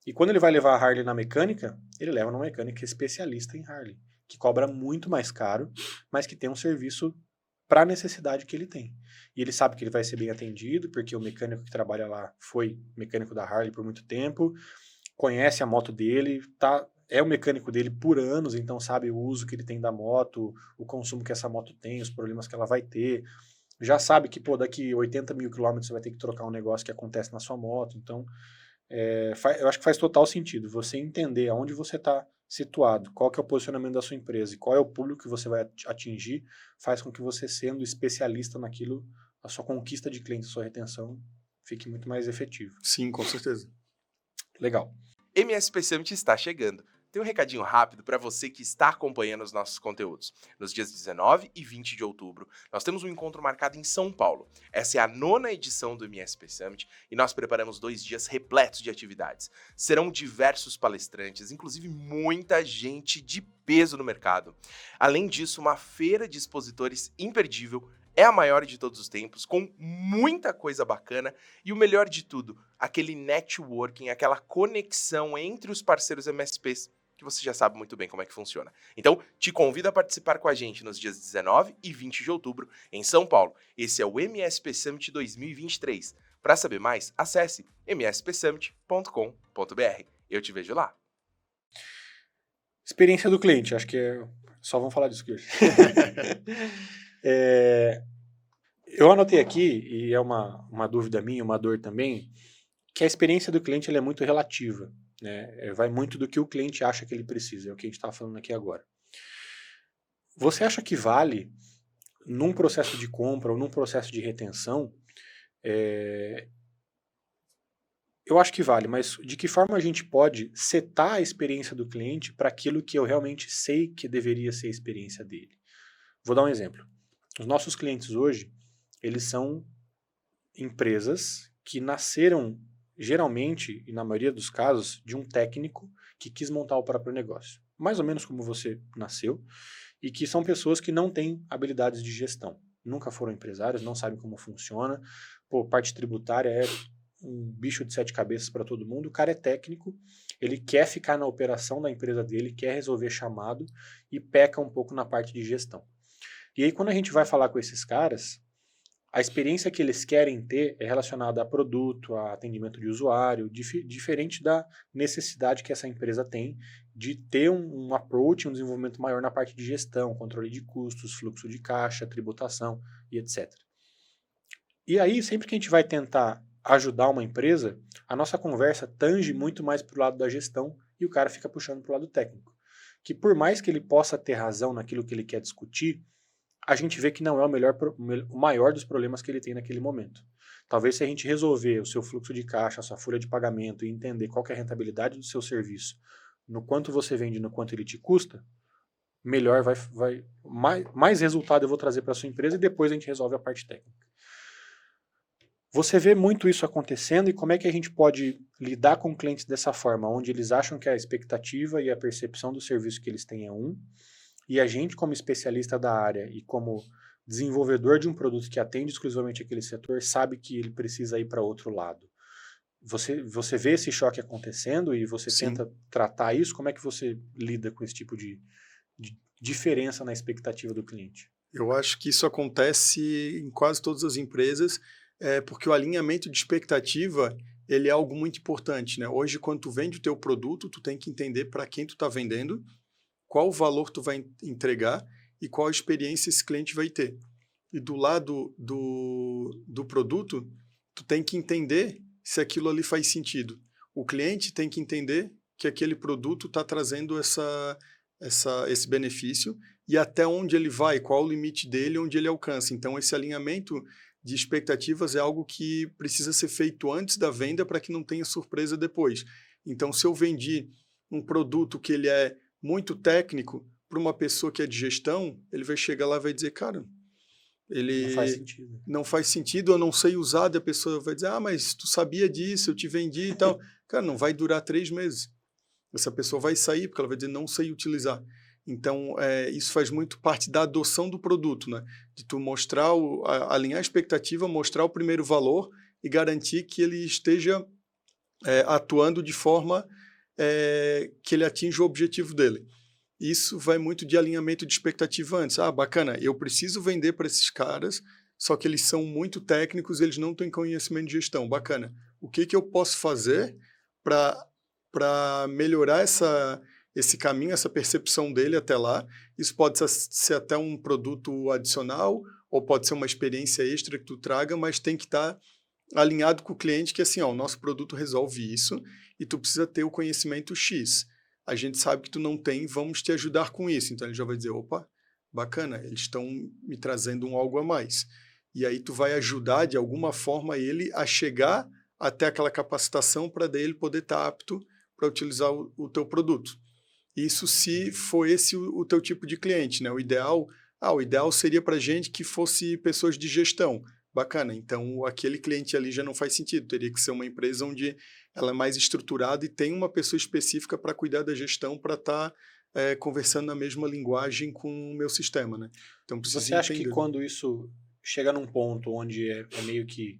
e quando ele vai levar a Harley na mecânica, ele leva numa mecânica especialista em Harley, que cobra muito mais caro, mas que tem um serviço para a necessidade que ele tem. E ele sabe que ele vai ser bem atendido, porque o mecânico que trabalha lá foi mecânico da Harley por muito tempo, conhece a moto dele, é o mecânico dele por anos, então sabe o uso que ele tem da moto, o consumo que essa moto tem, os problemas que ela vai ter. Já sabe que, daqui 80 mil quilômetros você vai ter que trocar um negócio que acontece na sua moto. Então, eu acho que faz total sentido você entender aonde você está situado, qual que é o posicionamento da sua empresa e qual é o público que você vai atingir, faz com que você, sendo especialista naquilo, a sua conquista de cliente, a sua retenção, fique muito mais efetiva. Sim, com certeza. Legal. MSP Summit está chegando. tem um recadinho rápido para você que está acompanhando os nossos conteúdos. Nos dias 19 e 20 de outubro, nós temos um encontro marcado em São Paulo. Essa é a 9ª edição do MSP Summit e nós preparamos 2 dias repletos de atividades. Serão diversos palestrantes, inclusive muita gente de peso no mercado. Além disso, uma feira de expositores imperdível, é a maior de todos os tempos, com muita coisa bacana e o melhor de tudo, aquele networking, aquela conexão entre os parceiros MSPs, que você já sabe muito bem como é que funciona. Então, te convido a participar com a gente nos dias 19 e 20 de outubro, em São Paulo. Esse é o MSP Summit 2023. Para saber mais, acesse mspsummit.com.br. Eu te vejo lá. Experiência do cliente, acho que só vamos falar disso aqui hoje. Eu anotei aqui, e é uma dúvida minha, uma dor também, que a experiência do cliente ela é muito relativa, né? Vai muito do que o cliente acha que ele precisa, é o que a gente está falando aqui agora. Você acha que vale, num processo de compra ou num processo de retenção, eu acho que vale, mas de que forma a gente pode setar a experiência do cliente para aquilo que eu realmente sei que deveria ser a experiência dele? Vou dar um exemplo. Os nossos clientes hoje, eles são empresas que nasceram, geralmente, e na maioria dos casos, de um técnico que quis montar o próprio negócio. Mais ou menos como você nasceu, e que são pessoas que não têm habilidades de gestão. Nunca foram empresários, não sabem como funciona. Parte tributária é um bicho de 7 cabeças para todo mundo. O cara é técnico, ele quer ficar na operação da empresa dele, quer resolver chamado e peca um pouco na parte de gestão. E aí, quando a gente vai falar com esses caras, a experiência que eles querem ter é relacionada a produto, a atendimento de usuário, diferente da necessidade que essa empresa tem de ter um approach, um desenvolvimento maior na parte de gestão, controle de custos, fluxo de caixa, tributação e etc. E aí, sempre que a gente vai tentar ajudar uma empresa, a nossa conversa tange muito mais para o lado da gestão e o cara fica puxando para o lado técnico. Que por mais que ele possa ter razão naquilo que ele quer discutir, a gente vê que não é o maior dos problemas que ele tem naquele momento. Talvez se a gente resolver o seu fluxo de caixa, a sua folha de pagamento e entender qual que é a rentabilidade do seu serviço, no quanto você vende, no quanto ele te custa, melhor mais resultado eu vou trazer para a sua empresa e depois a gente resolve a parte técnica. Você vê muito isso acontecendo e como é que a gente pode lidar com clientes dessa forma, onde eles acham que a expectativa e a percepção do serviço que eles têm é e a gente, como especialista da área e como desenvolvedor de um produto que atende exclusivamente aquele setor, sabe que ele precisa ir para outro lado. Você vê esse choque acontecendo e você Sim. tenta tratar isso? Como é que você lida com esse tipo de diferença na expectativa do cliente? Eu acho que isso acontece em quase todas as empresas, porque o alinhamento de expectativa ele é algo muito importante, né? Hoje, quando tu vende o teu produto, tu tem que entender para quem tu está vendendo, qual o valor tu vai entregar e qual a experiência esse cliente vai ter. E do lado do produto, tu tem que entender se aquilo ali faz sentido. O cliente tem que entender que aquele produto está trazendo esse benefício e até onde ele vai, qual o limite dele, onde ele alcança. Então, esse alinhamento de expectativas é algo que precisa ser feito antes da venda para que não tenha surpresa depois. Então, se eu vendi um produto que ele é muito técnico para uma pessoa que é de gestão, ele vai chegar lá e vai dizer, cara, ele não faz sentido, eu não sei usar, e a pessoa vai dizer, mas tu sabia disso, eu te vendi e tal. Cara, não vai durar 3 meses. Essa pessoa vai sair porque ela vai dizer, não sei utilizar. Então, isso faz muito parte da adoção do produto, né? De tu mostrar, alinhar a expectativa, mostrar o primeiro valor e garantir que ele esteja atuando de forma que ele atinja o objetivo dele. Isso vai muito de alinhamento de expectativa antes. Bacana, eu preciso vender para esses caras, só que eles são muito técnicos, eles não têm conhecimento de gestão. Bacana. O que eu posso fazer para melhorar esse caminho, essa percepção dele até lá? Isso pode ser até um produto adicional, ou pode ser uma experiência extra que tu traga, mas tem que estar alinhado com o cliente que assim, o nosso produto resolve isso e tu precisa ter o conhecimento X. A gente sabe que tu não tem, vamos te ajudar com isso. Então ele já vai dizer, opa, bacana, eles estão me trazendo algo a mais. E aí tu vai ajudar de alguma forma ele a chegar até aquela capacitação para daí ele poder estar apto para utilizar o teu produto. Isso se for esse o teu tipo de cliente, né? O ideal seria para gente que fosse pessoas de gestão. Bacana, então aquele cliente ali já não faz sentido, teria que ser uma empresa onde ela é mais estruturada e tem uma pessoa específica para cuidar da gestão, para estar conversando na mesma linguagem com o meu sistema, né? Então precisa Você acha entender. que quando isso chega num ponto onde é meio que,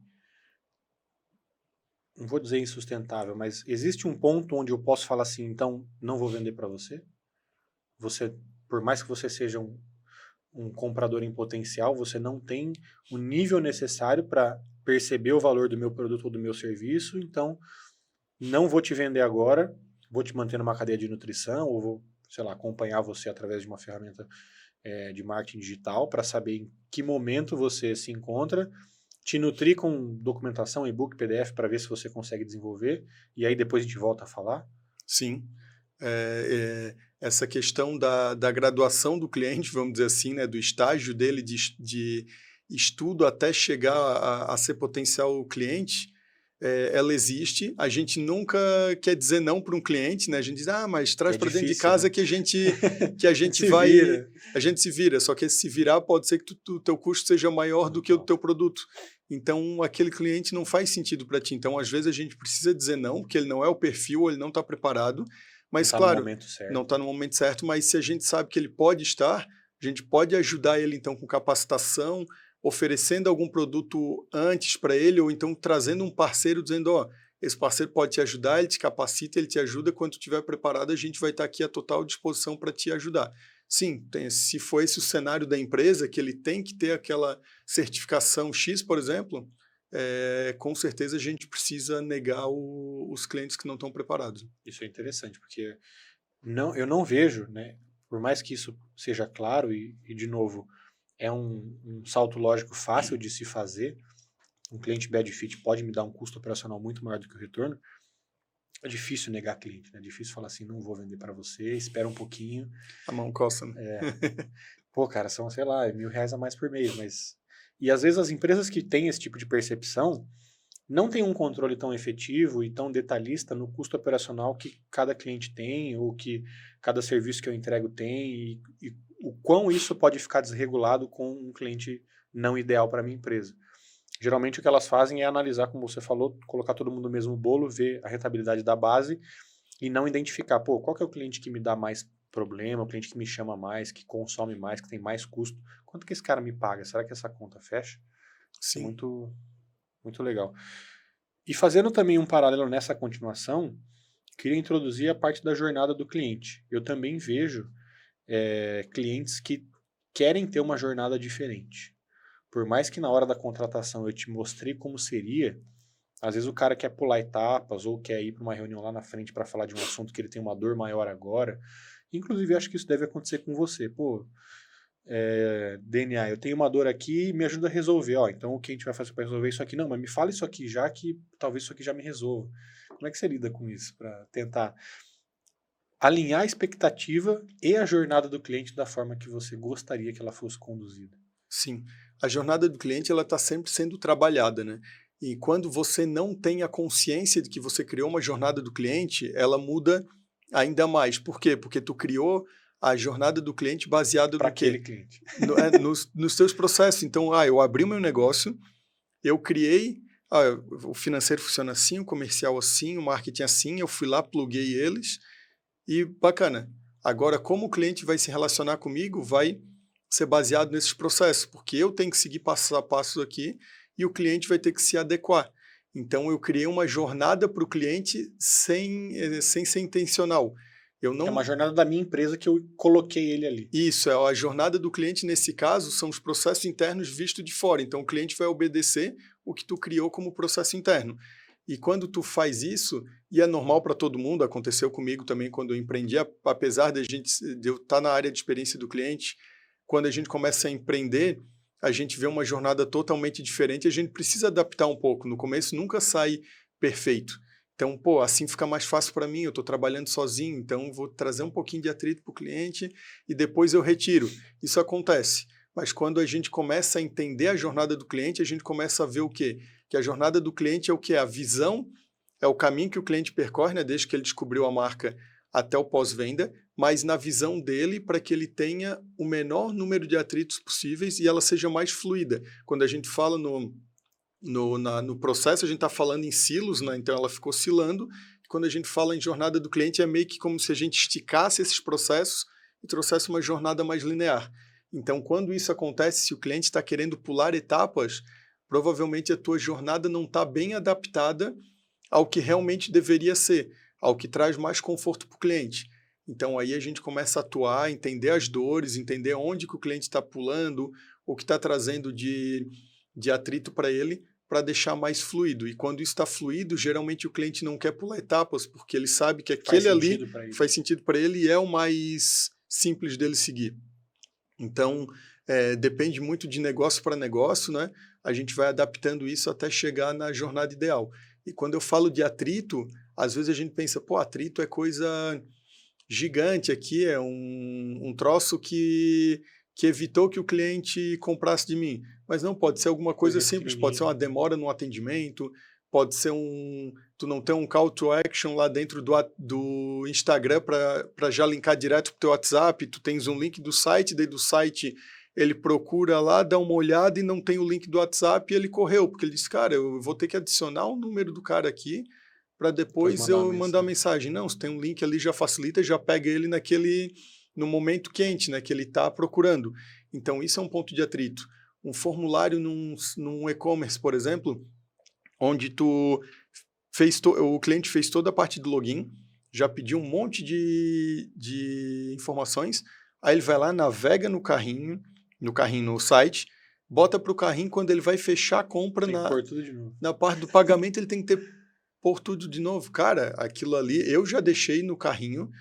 não vou dizer insustentável, mas existe um ponto onde eu posso falar assim, então não vou vender para você? Você, por mais que você seja um comprador em potencial, você não tem o nível necessário para perceber o valor do meu produto ou do meu serviço, então não vou te vender agora, vou te manter numa cadeia de nutrição, ou vou, sei lá, acompanhar você através de uma ferramenta de marketing digital para saber em que momento você se encontra, te nutrir com documentação, e-book, PDF, para ver se você consegue desenvolver, e aí depois a gente volta a falar? Sim. Essa questão da graduação do cliente, vamos dizer assim, né, do estágio dele de estudo até chegar a ser potencial cliente, ela existe. A gente nunca quer dizer não para um cliente, né? A gente diz, mas traz para dentro de casa, né? que a gente vai... Vira. A gente se vira, só que esse se virar pode ser que o teu custo seja maior do que o teu produto. Então, aquele cliente não faz sentido para ti. Então, às vezes, a gente precisa dizer não, porque ele não é o perfil, ou ele não está preparado. Mas, claro, não está no momento certo, mas se a gente sabe que ele pode estar, a gente pode ajudar ele, então, com capacitação, oferecendo algum produto antes para ele, ou então trazendo um parceiro, dizendo, esse parceiro pode te ajudar, ele te capacita, ele te ajuda, quando tu estiver preparado, a gente vai estar aqui à total disposição para te ajudar. Sim, se for esse o cenário da empresa, que ele tem que ter aquela certificação X, por exemplo, com certeza a gente precisa negar os clientes que não estão preparados. Isso é interessante, porque eu não vejo, né, por mais que isso seja claro, e de novo, é um salto lógico fácil de se fazer, um cliente bad fit pode me dar um custo operacional muito maior do que o retorno, é difícil negar cliente, né? É difícil falar assim, não vou vender para você, espera um pouquinho. A mão coça, né? Pô, cara, são, sei lá, R$1.000 a mais por mês, mas... E às vezes as empresas que têm esse tipo de percepção não têm um controle tão efetivo e tão detalhista no custo operacional que cada cliente tem, ou que cada serviço que eu entrego tem, e o quão isso pode ficar desregulado com um cliente não ideal para a minha empresa. Geralmente o que elas fazem é analisar, como você falou, colocar todo mundo no mesmo bolo, ver a rentabilidade da base e não identificar, qual que é o cliente que me dá mais problema, o cliente que me chama mais, que consome mais, que tem mais custo. Quanto que esse cara me paga? Será que essa conta fecha? Sim. Muito, muito legal. E fazendo também um paralelo nessa continuação, queria introduzir a parte da jornada do cliente. Eu também vejo clientes que querem ter uma jornada diferente. Por mais que na hora da contratação eu te mostrei como seria, às vezes o cara quer pular etapas ou quer ir para uma reunião lá na frente para falar de um assunto que ele tem uma dor maior agora. Inclusive, acho que isso deve acontecer com você. DNA, eu tenho uma dor aqui, me ajuda a resolver. Então, o que a gente vai fazer para resolver isso aqui? Não, mas me fala isso aqui já, que talvez isso aqui já me resolva. Como é que você lida com isso para tentar alinhar a expectativa e a jornada do cliente da forma que você gostaria que ela fosse conduzida? Sim, a jornada do cliente ela está sempre sendo trabalhada, né? E quando você não tem a consciência de que você criou uma jornada do cliente, ela muda ainda mais. Por quê? Porque tu criou a jornada do cliente baseada para aquele cliente. Nos teus processos. Então, eu abri o meu negócio, eu criei, o financeiro funciona assim, o comercial assim, o marketing assim, eu fui lá, pluguei eles e bacana. Agora, como o cliente vai se relacionar comigo, vai ser baseado nesses processos, porque eu tenho que seguir passos a passos aqui e o cliente vai ter que se adequar. Então, eu criei uma jornada para o cliente sem ser intencional. É uma jornada da minha empresa que eu coloquei ele ali. Isso, a jornada do cliente, nesse caso, são os processos internos vistos de fora. Então, o cliente vai obedecer o que tu criou como processo interno. E quando tu faz isso, e é normal para todo mundo, aconteceu comigo também quando eu empreendi, apesar de eu estar na área de experiência do cliente, quando a gente começa a empreender, a gente vê uma jornada totalmente diferente e a gente precisa adaptar um pouco. No começo nunca sai perfeito. Então, assim fica mais fácil para mim, eu estou trabalhando sozinho, então vou trazer um pouquinho de atrito para o cliente e depois eu retiro. Isso acontece. Mas quando a gente começa a entender a jornada do cliente, a gente começa a ver o quê? Que a jornada do cliente é o quê? A visão, é o caminho que o cliente percorre, né? Desde que ele descobriu a marca até o pós-venda, mas na visão dele para que ele tenha o menor número de atritos possíveis e ela seja mais fluida. Quando a gente fala no processo, a gente está falando em silos, né? Então ela ficou oscilando. Quando a gente fala em jornada do cliente, é meio que como se a gente esticasse esses processos e trouxesse uma jornada mais linear. Então, quando isso acontece, se o cliente está querendo pular etapas, provavelmente a tua jornada não está bem adaptada ao que realmente deveria ser, ao que traz mais conforto para o cliente. Então, aí a gente começa a atuar, entender as dores, entender onde que o cliente está pulando, o que está trazendo de atrito para ele, para deixar mais fluido. E quando isso está fluido, geralmente o cliente não quer pular etapas, porque ele sabe que aquele ali faz sentido para ele e é o mais simples dele seguir. Então, depende muito de negócio para negócio, né? A gente vai adaptando isso até chegar na jornada ideal. E quando eu falo de atrito, às vezes a gente pensa, pô, atrito é coisa gigante aqui, é um troço que evitou que o cliente comprasse de mim. Mas não, pode ser alguma coisa simples, pode ser uma demora no atendimento, pode ser tu não ter um call to action lá dentro do Instagram para já linkar direto para o teu WhatsApp, tu tens um link do site, daí do site ele procura lá, dá uma olhada e não tem o link do WhatsApp e ele correu, porque ele disse, cara, eu vou ter que adicionar o número do cara aqui para depois eu mandar mensagem. Não, se tem um link ali já facilita, já pega ele no momento quente, né, que ele está procurando. Então, isso é um ponto de atrito. Um formulário num e-commerce, por exemplo, onde o cliente fez toda a parte do login, já pediu um monte de informações, aí ele vai lá, navega no site, bota para o carrinho, quando ele vai fechar a compra na parte do pagamento, ele tem que pôr tudo de novo. Cara, aquilo ali, eu já deixei no carrinho,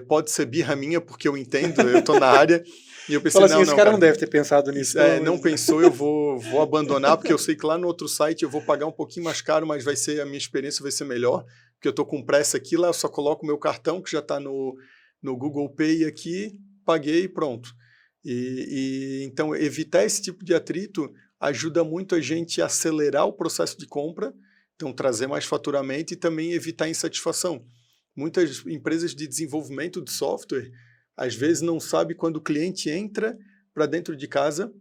pode ser birra minha, porque eu entendo, eu estou na área, e eu pensei, esse cara não deve ter pensado nisso. Não pensou, eu vou abandonar, porque eu sei que lá no outro site eu vou pagar um pouquinho mais caro, mas a minha experiência vai ser melhor, porque eu estou com pressa aqui, lá eu só coloco o meu cartão, que já está no Google Pay aqui, paguei e pronto. Então, evitar esse tipo de atrito ajuda muito a gente a acelerar o processo de compra, então trazer mais faturamento e também evitar insatisfação. Muitas empresas de desenvolvimento de software, às vezes não sabe quando o cliente entra para dentro de casa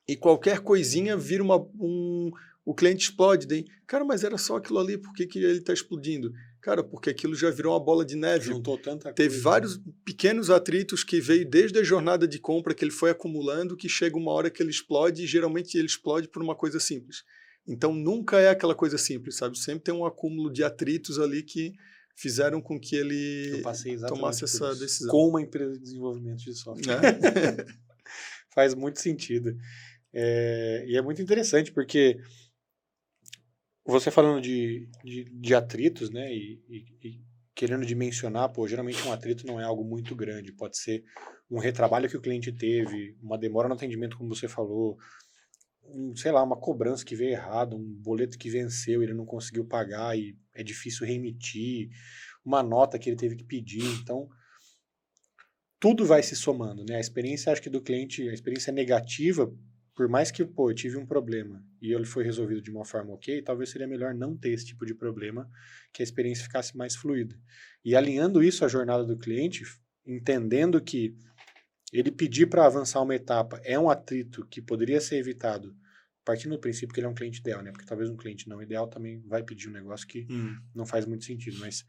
e qualquer coisinha vira o cliente explode. Daí, cara, mas era só aquilo ali, por que ele está explodindo? Cara, porque aquilo já virou uma bola de neve. Juntou tanta Teve coisa, vários pequenos atritos que veio desde a jornada de compra que ele foi acumulando, que chega uma hora que ele explode e geralmente ele explode por uma coisa simples. Então nunca é aquela coisa simples, sabe? Sempre tem um acúmulo de atritos ali que fizeram com que ele tomasse essa decisão. Com uma empresa de desenvolvimento de software. Faz muito sentido. E é muito interessante, porque você falando de atritos, né, e querendo dimensionar, geralmente um atrito não é algo muito grande, pode ser um retrabalho que o cliente teve, uma demora no atendimento, como você falou, uma cobrança que veio errado, um boleto que venceu, ele não conseguiu pagar e é difícil reemitir, uma nota que ele teve que pedir. Então, tudo vai se somando, né? A experiência, acho que do cliente, a experiência negativa, por mais que, eu tive um problema e ele foi resolvido de uma forma ok, talvez seria melhor não ter esse tipo de problema, que a experiência ficasse mais fluida. E alinhando isso à jornada do cliente, entendendo que ele pedir para avançar uma etapa é um atrito que poderia ser evitado, partindo do princípio que ele é um cliente ideal, né? Porque talvez um cliente não ideal também vai pedir um negócio que não faz muito sentido, mas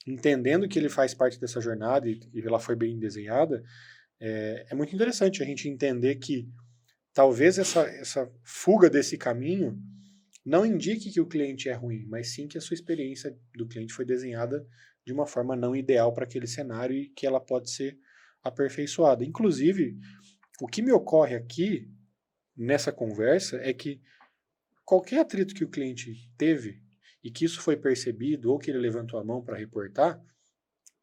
entendendo que ele faz parte dessa jornada e ela foi bem desenhada, é muito interessante a gente entender que talvez essa fuga desse caminho não indique que o cliente é ruim, mas sim que a sua experiência do cliente foi desenhada de uma forma não ideal para aquele cenário e que ela pode ser aperfeiçoada. Inclusive, o que me ocorre aqui nessa conversa é que qualquer atrito que o cliente teve e que isso foi percebido ou que ele levantou a mão para reportar,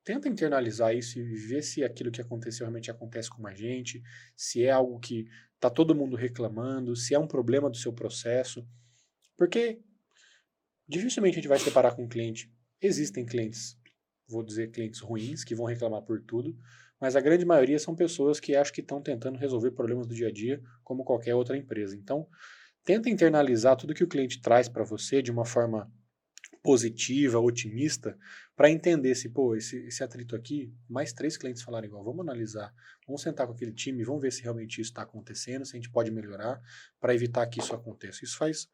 tenta internalizar isso e ver se aquilo que aconteceu realmente acontece com a gente, se é algo que está todo mundo reclamando, se é um problema do seu processo, porque dificilmente a gente vai se deparar com um cliente. Existem clientes, vou dizer clientes ruins, que vão reclamar por tudo, mas a grande maioria são pessoas que acham que estão tentando resolver problemas do dia a dia, como qualquer outra empresa. Então, tenta internalizar tudo que o cliente traz para você de uma forma positiva, otimista, para entender se, pô, esse atrito aqui, mais 3 clientes falaram igual, vamos analisar, vamos sentar com aquele time, vamos ver se realmente isso está acontecendo, se a gente pode melhorar para evitar que isso aconteça. Isso faz,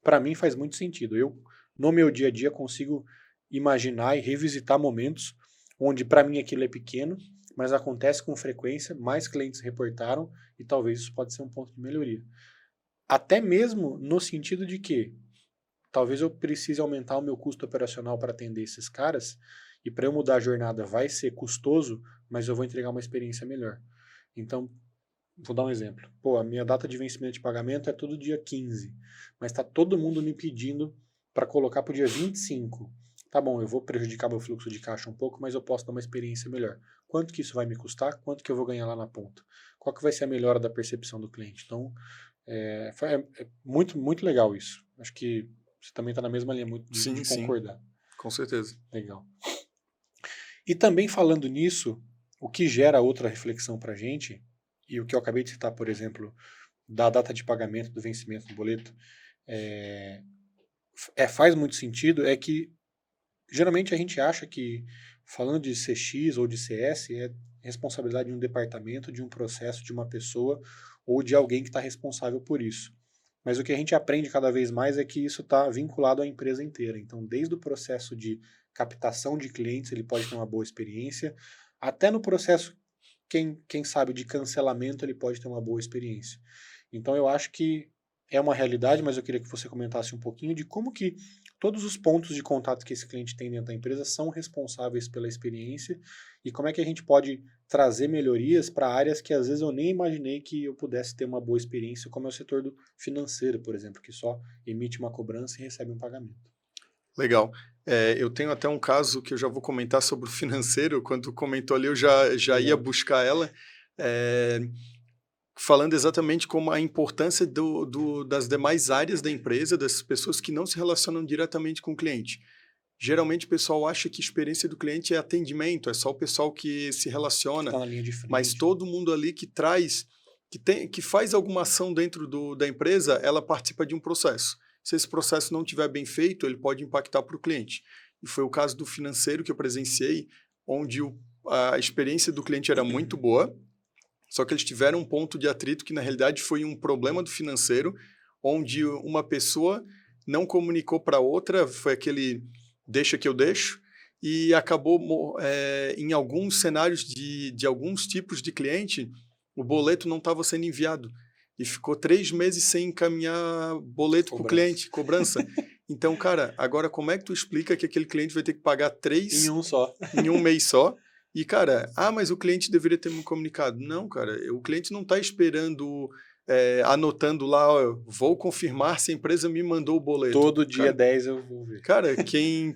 para mim, faz muito sentido. Eu, no meu dia a dia, consigo imaginar e revisitar momentos onde para mim aquilo é pequeno, mas acontece com frequência, mais clientes reportaram e talvez isso pode ser um ponto de melhoria. Até mesmo no sentido de que talvez eu precise aumentar o meu custo operacional para atender esses caras, e para eu mudar a jornada vai ser custoso, mas eu vou entregar uma experiência melhor. Então, vou dar um exemplo. Pô, a minha data de vencimento de pagamento é todo dia 15, mas está todo mundo me pedindo para colocar para o dia 25. Tá bom, eu vou prejudicar meu fluxo de caixa um pouco, mas eu posso dar uma experiência melhor. Quanto que isso vai me custar? Quanto que eu vou ganhar lá na ponta? Qual que vai ser a melhora da percepção do cliente? Então, é muito, muito legal isso. Acho que você também está na mesma linha muito de concordar. Sim, com certeza. Legal. E também falando nisso, o que gera outra reflexão para a gente, e o que eu acabei de citar, por exemplo, da data de pagamento, do vencimento do boleto, faz muito sentido, é que geralmente a gente acha que, falando de CX ou de CS, é responsabilidade de um departamento, de um processo, de uma pessoa ou de alguém que está responsável por isso. Mas o que a gente aprende cada vez mais é que isso está vinculado à empresa inteira. Então, desde o processo de captação de clientes, ele pode ter uma boa experiência, até no processo, quem sabe, de cancelamento, ele pode ter uma boa experiência. Então, eu acho que é uma realidade, mas eu queria que você comentasse um pouquinho de como que todos os pontos de contato que esse cliente tem dentro da empresa são responsáveis pela experiência e como é que a gente pode trazer melhorias para áreas que às vezes eu nem imaginei que eu pudesse ter uma boa experiência, como é o setor do financeiro, por exemplo, que só emite uma cobrança e recebe um pagamento. Legal. Eu tenho até um caso que eu já vou comentar sobre o financeiro. Quando tu comentou ali, eu já ia buscar ela. Falando exatamente como a importância das demais áreas da empresa, das pessoas que não se relacionam diretamente com o cliente. Geralmente o pessoal acha que a experiência do cliente é atendimento, é só o pessoal que se relaciona, Tá na linha de frente. Mas todo mundo ali que traz, que faz alguma ação dentro da empresa, ela participa de um processo. Se esse processo não estiver bem feito, ele pode impactar para o cliente. E foi o caso do financeiro que eu presenciei, onde a experiência do cliente era muito boa, só que eles tiveram um ponto de atrito que, na realidade, foi um problema do financeiro, onde uma pessoa não comunicou para outra, foi aquele deixa que eu deixo, e acabou, em alguns cenários de alguns tipos de cliente, o boleto não estava sendo enviado. E ficou 3 meses sem encaminhar boleto para o cliente, cobrança. Então, cara, agora como é que tu explica que aquele cliente vai ter que pagar 3... Em um só. Em um mês só? E, cara, mas o cliente deveria ter me comunicado. Não, cara, o cliente não está esperando, anotando lá, vou confirmar se a empresa me mandou o boleto. Todo dia 10 eu vou ver. Cara, quem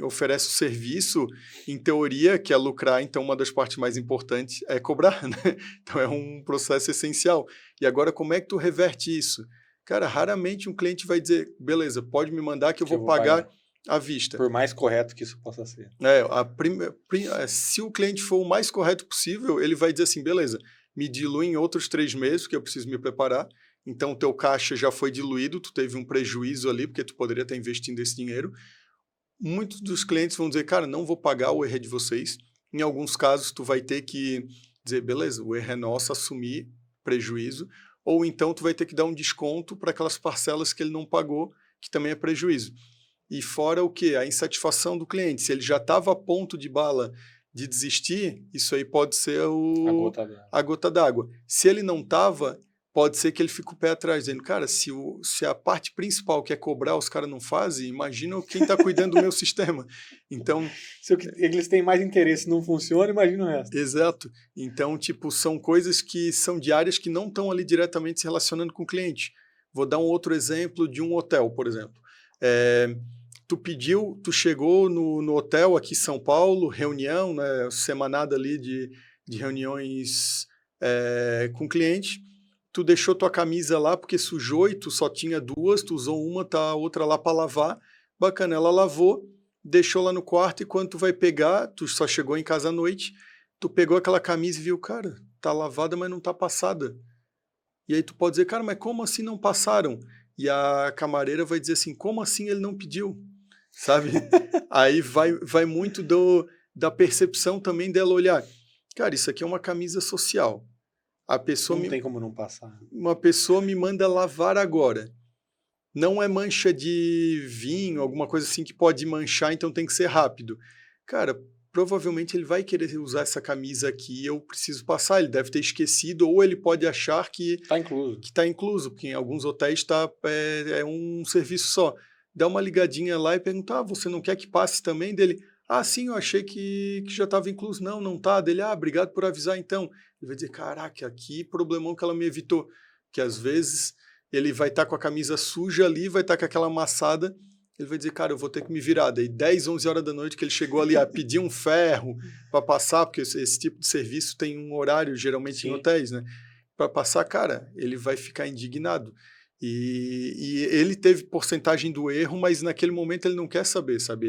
oferece o serviço, em teoria, quer lucrar, então uma das partes mais importantes é cobrar, né? Então é um processo essencial. E agora, como é que tu reverte isso? Cara, raramente um cliente vai dizer, beleza, pode me mandar que eu vou pagar à vista. Por mais correto que isso possa ser. Se o cliente for o mais correto possível, ele vai dizer assim, beleza, me dilui em outros 3 meses, que eu preciso me preparar. Então, o teu caixa já foi diluído, tu teve um prejuízo ali, porque tu poderia estar investindo esse dinheiro. Muitos dos clientes vão dizer, cara, não vou pagar, o erro é de vocês. Em alguns casos, tu vai ter que dizer, beleza, o erro é nosso, assumir prejuízo. Ou então, tu vai ter que dar um desconto para aquelas parcelas que ele não pagou, que também é prejuízo. E fora o quê? A insatisfação do cliente. Se ele já estava a ponto de bala de desistir, isso aí pode ser a gota d'água. Se ele não estava, pode ser que ele fique o pé atrás, dizendo, cara, se a parte principal que é cobrar, os caras não fazem, imagina quem está cuidando do meu sistema. Então, se eles têm mais interesse e não funciona, imagina o resto. Exato. Então, são coisas que são de áreas que não estão ali diretamente se relacionando com o cliente. Vou dar um outro exemplo de um hotel, por exemplo. Tu chegou no hotel aqui em São Paulo, reunião, né, semanada ali de reuniões com cliente, tu deixou tua camisa lá porque sujou e tu só tinha 2, tu usou uma, tá a outra lá para lavar, bacana, ela lavou, deixou lá no quarto e quando tu vai pegar, tu só chegou em casa à noite, tu pegou aquela camisa e viu, cara, tá lavada, mas não tá passada. E aí tu pode dizer, cara, mas como assim não passaram? e a camareira vai dizer assim, como assim ele não pediu? Sabe? Aí vai muito da percepção também dela olhar, cara, isso aqui é uma camisa social. A pessoa Não tem como não passar. uma pessoa me manda lavar agora. Não é mancha de vinho, alguma coisa assim que pode manchar, então tem que ser rápido. Cara, provavelmente ele vai querer usar essa camisa aqui e eu preciso passar. Ele deve ter esquecido ou ele pode achar que Tá incluso. está incluso, porque em alguns hotéis é um serviço só. Dá uma ligadinha lá e pergunta, você não quer que passe também? Dele, sim, eu achei que já estava incluso. Não, não tá. Dele, obrigado por avisar então. Ele vai dizer, caraca, que problemão que ela me evitou. Que às vezes ele vai estar com a camisa suja ali, vai estar com aquela amassada, ele vai dizer, cara, eu vou ter que me virar. Daí 10, 11 horas da noite que ele chegou ali a pedir um ferro para passar, porque esse tipo de serviço tem um horário, geralmente Sim. em hotéis, né? Para passar, cara, ele vai ficar indignado. E ele teve porcentagem do erro, mas naquele momento ele não quer saber, sabe?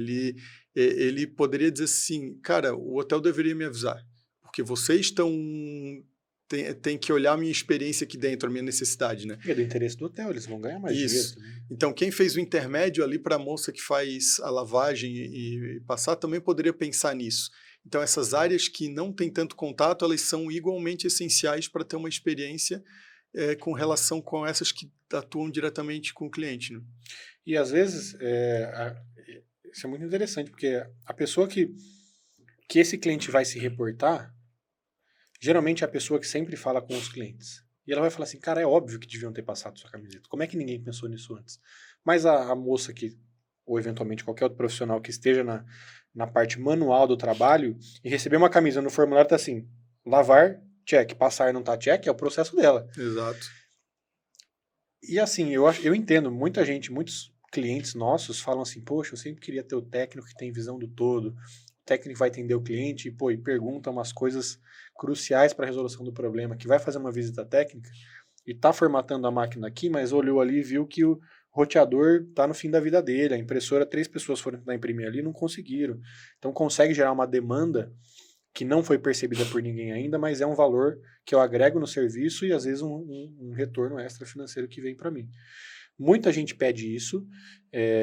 Ele poderia dizer assim, cara, o hotel deveria me avisar, porque vocês tem que olhar a minha experiência aqui dentro, a minha necessidade, né? É do interesse do hotel, eles vão ganhar mais Isso. dinheiro também. Então, quem fez o intermédio ali para a moça que faz a lavagem e passar também poderia pensar nisso. Então, essas áreas que não têm tanto contato, elas são igualmente essenciais para ter uma experiência com relação com essas que atuam diretamente com o cliente, né? E às vezes, isso é muito interessante, porque a pessoa que esse cliente vai se reportar, geralmente é a pessoa que sempre fala com os clientes. E ela vai falar assim, cara, é óbvio que deviam ter passado sua camiseta. Como é que ninguém pensou nisso antes? Mas a moça ou eventualmente qualquer outro profissional que esteja na parte manual do trabalho e receber uma camisa no formulário, tá assim, lavar, check, passar não tá check, é o processo dela. Exato. E assim, eu entendo, muitos clientes nossos falam assim, poxa, eu sempre queria ter o técnico que tem visão do todo, o técnico vai atender o cliente e pergunta umas coisas cruciais para a resolução do problema, que vai fazer uma visita técnica e tá formatando a máquina aqui, mas olhou ali e viu que o roteador tá no fim da vida dele, a impressora, 3 pessoas foram tentar imprimir ali e não conseguiram. Então consegue gerar uma demanda que não foi percebida por ninguém ainda, mas é um valor que eu agrego no serviço e às vezes um retorno extra financeiro que vem para mim. Muita gente pede isso,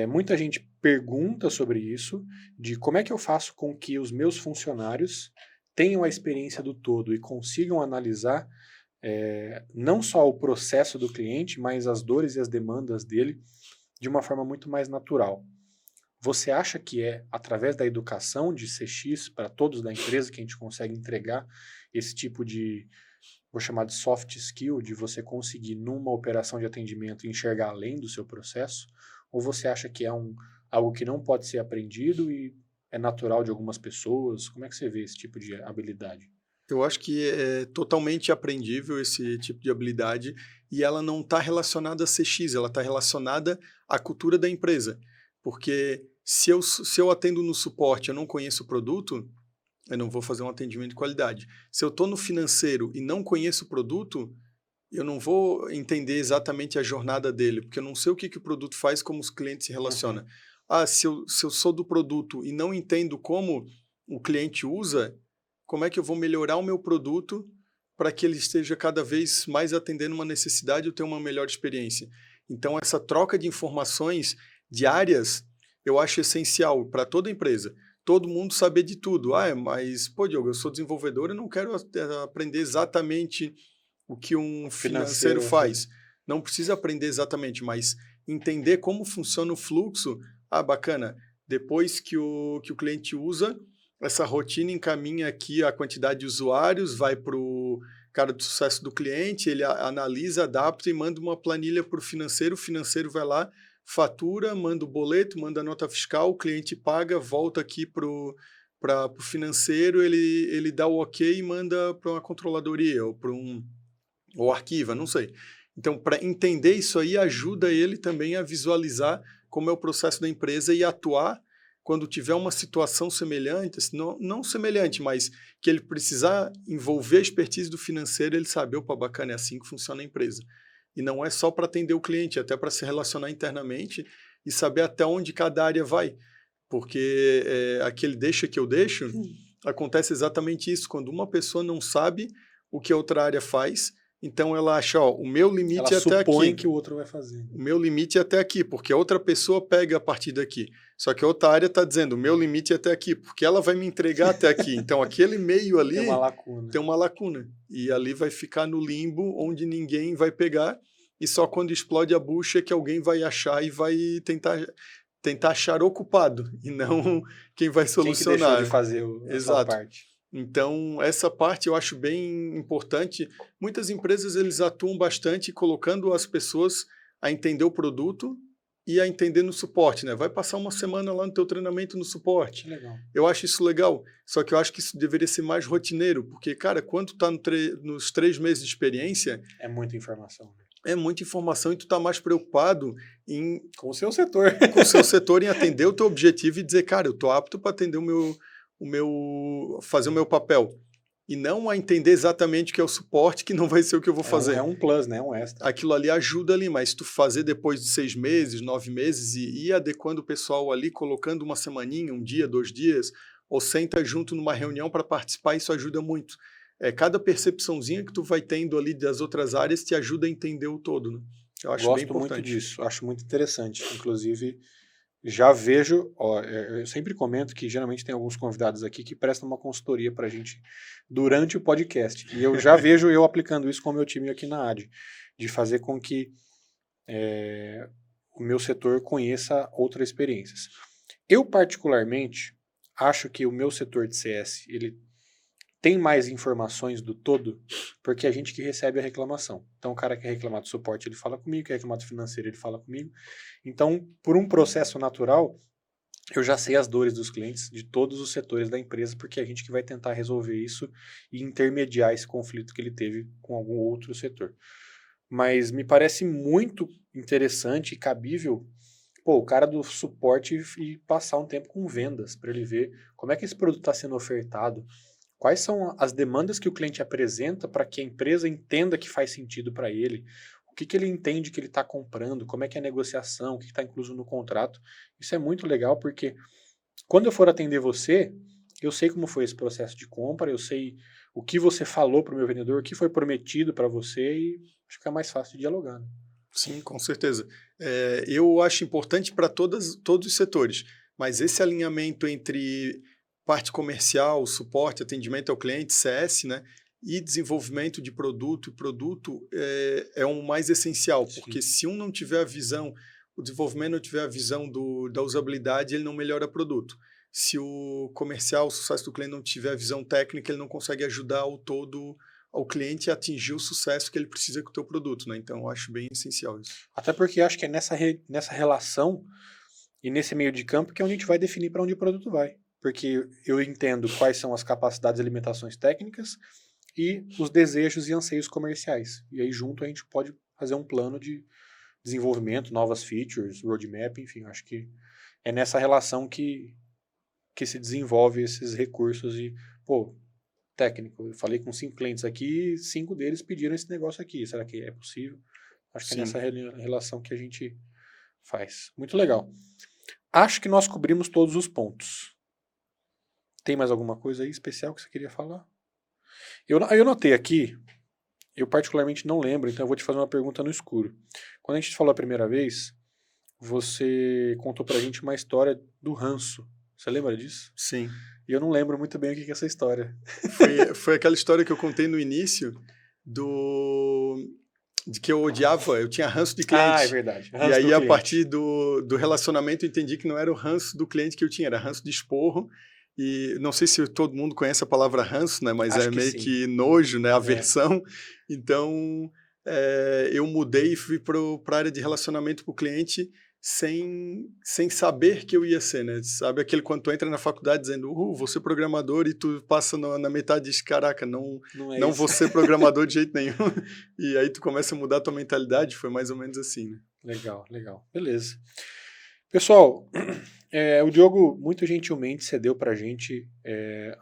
muita gente pergunta sobre isso, de como é que eu faço com que os meus funcionários tenham a experiência do todo e consigam analisar não só o processo do cliente, mas as dores e as demandas dele de uma forma muito mais natural. Você acha que é através da educação de CX para todos da empresa que a gente consegue entregar esse tipo de, vou chamar de soft skill, de você conseguir numa operação de atendimento enxergar além do seu processo? Ou você acha que é algo que não pode ser aprendido e é natural de algumas pessoas? Como é que você vê esse tipo de habilidade? Eu acho que é totalmente aprendível esse tipo de habilidade e ela não está relacionada a CX, ela está relacionada à cultura da empresa. Porque se eu atendo no suporte e eu não conheço o produto, eu não vou fazer um atendimento de qualidade. Se eu estou no financeiro e não conheço o produto, eu não vou entender exatamente a jornada dele, porque eu não sei o que o produto faz, como os clientes se relacionam. Se eu sou do produto e não entendo como o cliente usa, como é que eu vou melhorar o meu produto para que ele esteja cada vez mais atendendo uma necessidade e eu tenha uma melhor experiência? Então, essa troca de informações diárias, eu acho essencial para toda empresa. Todo mundo saber de tudo. Mas, Diogo, eu sou desenvolvedor e não quero aprender exatamente o que um financeiro faz. Não precisa aprender exatamente, mas entender como funciona o fluxo. Bacana. Depois que o cliente usa, essa rotina encaminha aqui a quantidade de usuários, vai para o cara do sucesso do cliente, ele analisa, adapta e manda uma planilha para o financeiro vai lá, fatura, manda o boleto, manda a nota fiscal, o cliente paga, volta aqui para o financeiro, ele dá o ok e manda para uma controladoria ou arquiva, não sei. Então, para entender isso aí, ajuda ele também a visualizar como é o processo da empresa e atuar quando tiver uma situação semelhante, não semelhante, mas que ele precisar envolver a expertise do financeiro, ele sabe, bacana, é assim que funciona a empresa. E não é só para atender o cliente, é até para se relacionar internamente e saber até onde cada área vai. Porque aquele deixa que eu deixo, acontece exatamente isso. Quando uma pessoa não sabe o que a outra área faz, Então ela acha, ó, o meu limite Ela é até supõe aqui. que o outro vai fazer. O meu limite é até aqui, porque a outra pessoa pega a partir daqui. Só que a outra área está dizendo, o meu limite é até aqui, porque ela vai me entregar até aqui. Então aquele meio ali Tem uma lacuna. tem uma lacuna. E ali vai ficar no limbo, onde ninguém vai pegar, e só quando explode a bucha é que alguém vai achar e vai tentar achar ocupado, e não quem vai solucionar. Quem que deixou de fazer a sua Exato. parte? Então, essa parte eu acho bem importante. Muitas empresas eles atuam bastante colocando as pessoas a entender o produto e a entender no suporte, né? Vai passar uma semana lá no teu treinamento no suporte. Que legal. Eu acho isso legal, só que eu acho que isso deveria ser mais rotineiro, porque, cara, quando tu tá nos 3 meses de experiência, É muita informação. é muita informação e tu tá mais preocupado em Com o seu setor. com o seu setor, em atender o teu objetivo e dizer, cara, eu tô apto para atender fazer o meu papel. E não a entender exatamente o que é o suporte, que não vai ser o que eu vou fazer. É um plus, né? Um extra. Aquilo ali ajuda ali, mas tu fazer depois de 6 meses, 9 meses e ir adequando o pessoal ali, colocando uma semaninha, um dia, 2 dias, ou senta junto numa reunião para participar, isso ajuda muito. Cada percepçãozinha que tu vai tendo ali das outras áreas te ajuda a entender o todo, né? Eu acho bem Gosto muito importante. disso, acho muito interessante. Inclusive, já vejo, ó, eu sempre comento que geralmente tem alguns convidados aqui que prestam uma consultoria para a gente durante o podcast. E eu já vejo eu aplicando isso com o meu time aqui na AD, de fazer com que o meu setor conheça outras experiências. Eu, particularmente, acho que o meu setor de CS, ele tem mais informações do todo, porque é a gente que recebe a reclamação. Então, o cara que quer reclamar do suporte, ele fala comigo, quer reclamar do financeiro, ele fala comigo. Então, por um processo natural, eu já sei as dores dos clientes de todos os setores da empresa, porque é a gente que vai tentar resolver isso e intermediar esse conflito que ele teve com algum outro setor. Mas me parece muito interessante e cabível, pô, o cara do suporte e passar um tempo com vendas, para ele ver como é que esse produto está sendo ofertado, quais são as demandas que o cliente apresenta para que a empresa entenda que faz sentido para ele, o que ele entende que ele está comprando, como é que é a negociação, o que está incluso no contrato. Isso é muito legal porque quando eu for atender você, eu sei como foi esse processo de compra, eu sei o que você falou para o meu vendedor, o que foi prometido para você e acho que é mais fácil de dialogar. Né? Sim, com certeza. Eu acho importante para todos os setores, mas esse alinhamento entre parte comercial, suporte, atendimento ao cliente, CS, né, e desenvolvimento de produto, é o mais essencial, Sim. porque se um não tiver a visão, o desenvolvimento não tiver a visão da usabilidade, ele não melhora produto. Se o comercial, o sucesso do cliente não tiver a visão técnica, ele não consegue ajudar ao cliente a atingir o sucesso que ele precisa com o teu produto, né? Então, eu acho bem essencial isso. Até porque eu acho que é nessa relação e nesse meio de campo que a gente vai definir para onde o produto vai. Porque eu entendo quais são as capacidades e limitações técnicas e os desejos e anseios comerciais. E aí junto a gente pode fazer um plano de desenvolvimento, novas features, roadmap, enfim, eu acho que é nessa relação que se desenvolve esses recursos e, pô, técnico. Eu falei com 5 clientes aqui, 5 deles pediram esse negócio aqui. Será que é possível? Acho que Sim. é nessa relação que a gente faz. Muito legal. Acho que nós cobrimos todos os pontos. Tem mais alguma coisa aí especial que você queria falar? Eu notei aqui, eu particularmente não lembro, então eu vou te fazer uma pergunta no escuro. Quando a gente falou a primeira vez, você contou pra gente uma história do ranço. Você lembra disso? Sim. E eu não lembro muito bem o que é essa história. Foi aquela história que eu contei no início de que eu odiava, eu tinha ranço de cliente. Ah, é verdade. E aí, a partir do relacionamento, eu entendi que não era o ranço do cliente que eu tinha, era ranço de esporro. E não sei se todo mundo conhece a palavra ranço, né? Mas Acho é que meio sim. que nojo, né? Aversão. Então, eu mudei e fui para a área de relacionamento com o cliente sem saber que eu ia ser, né? Sabe aquele quando tu entra na faculdade dizendo, vou ser programador, e tu passa na metade e diz, caraca, não vou ser programador de jeito nenhum. E aí tu começa a mudar a tua mentalidade, foi mais ou menos assim, né? Legal. Beleza. Pessoal, o Diogo muito gentilmente cedeu pra gente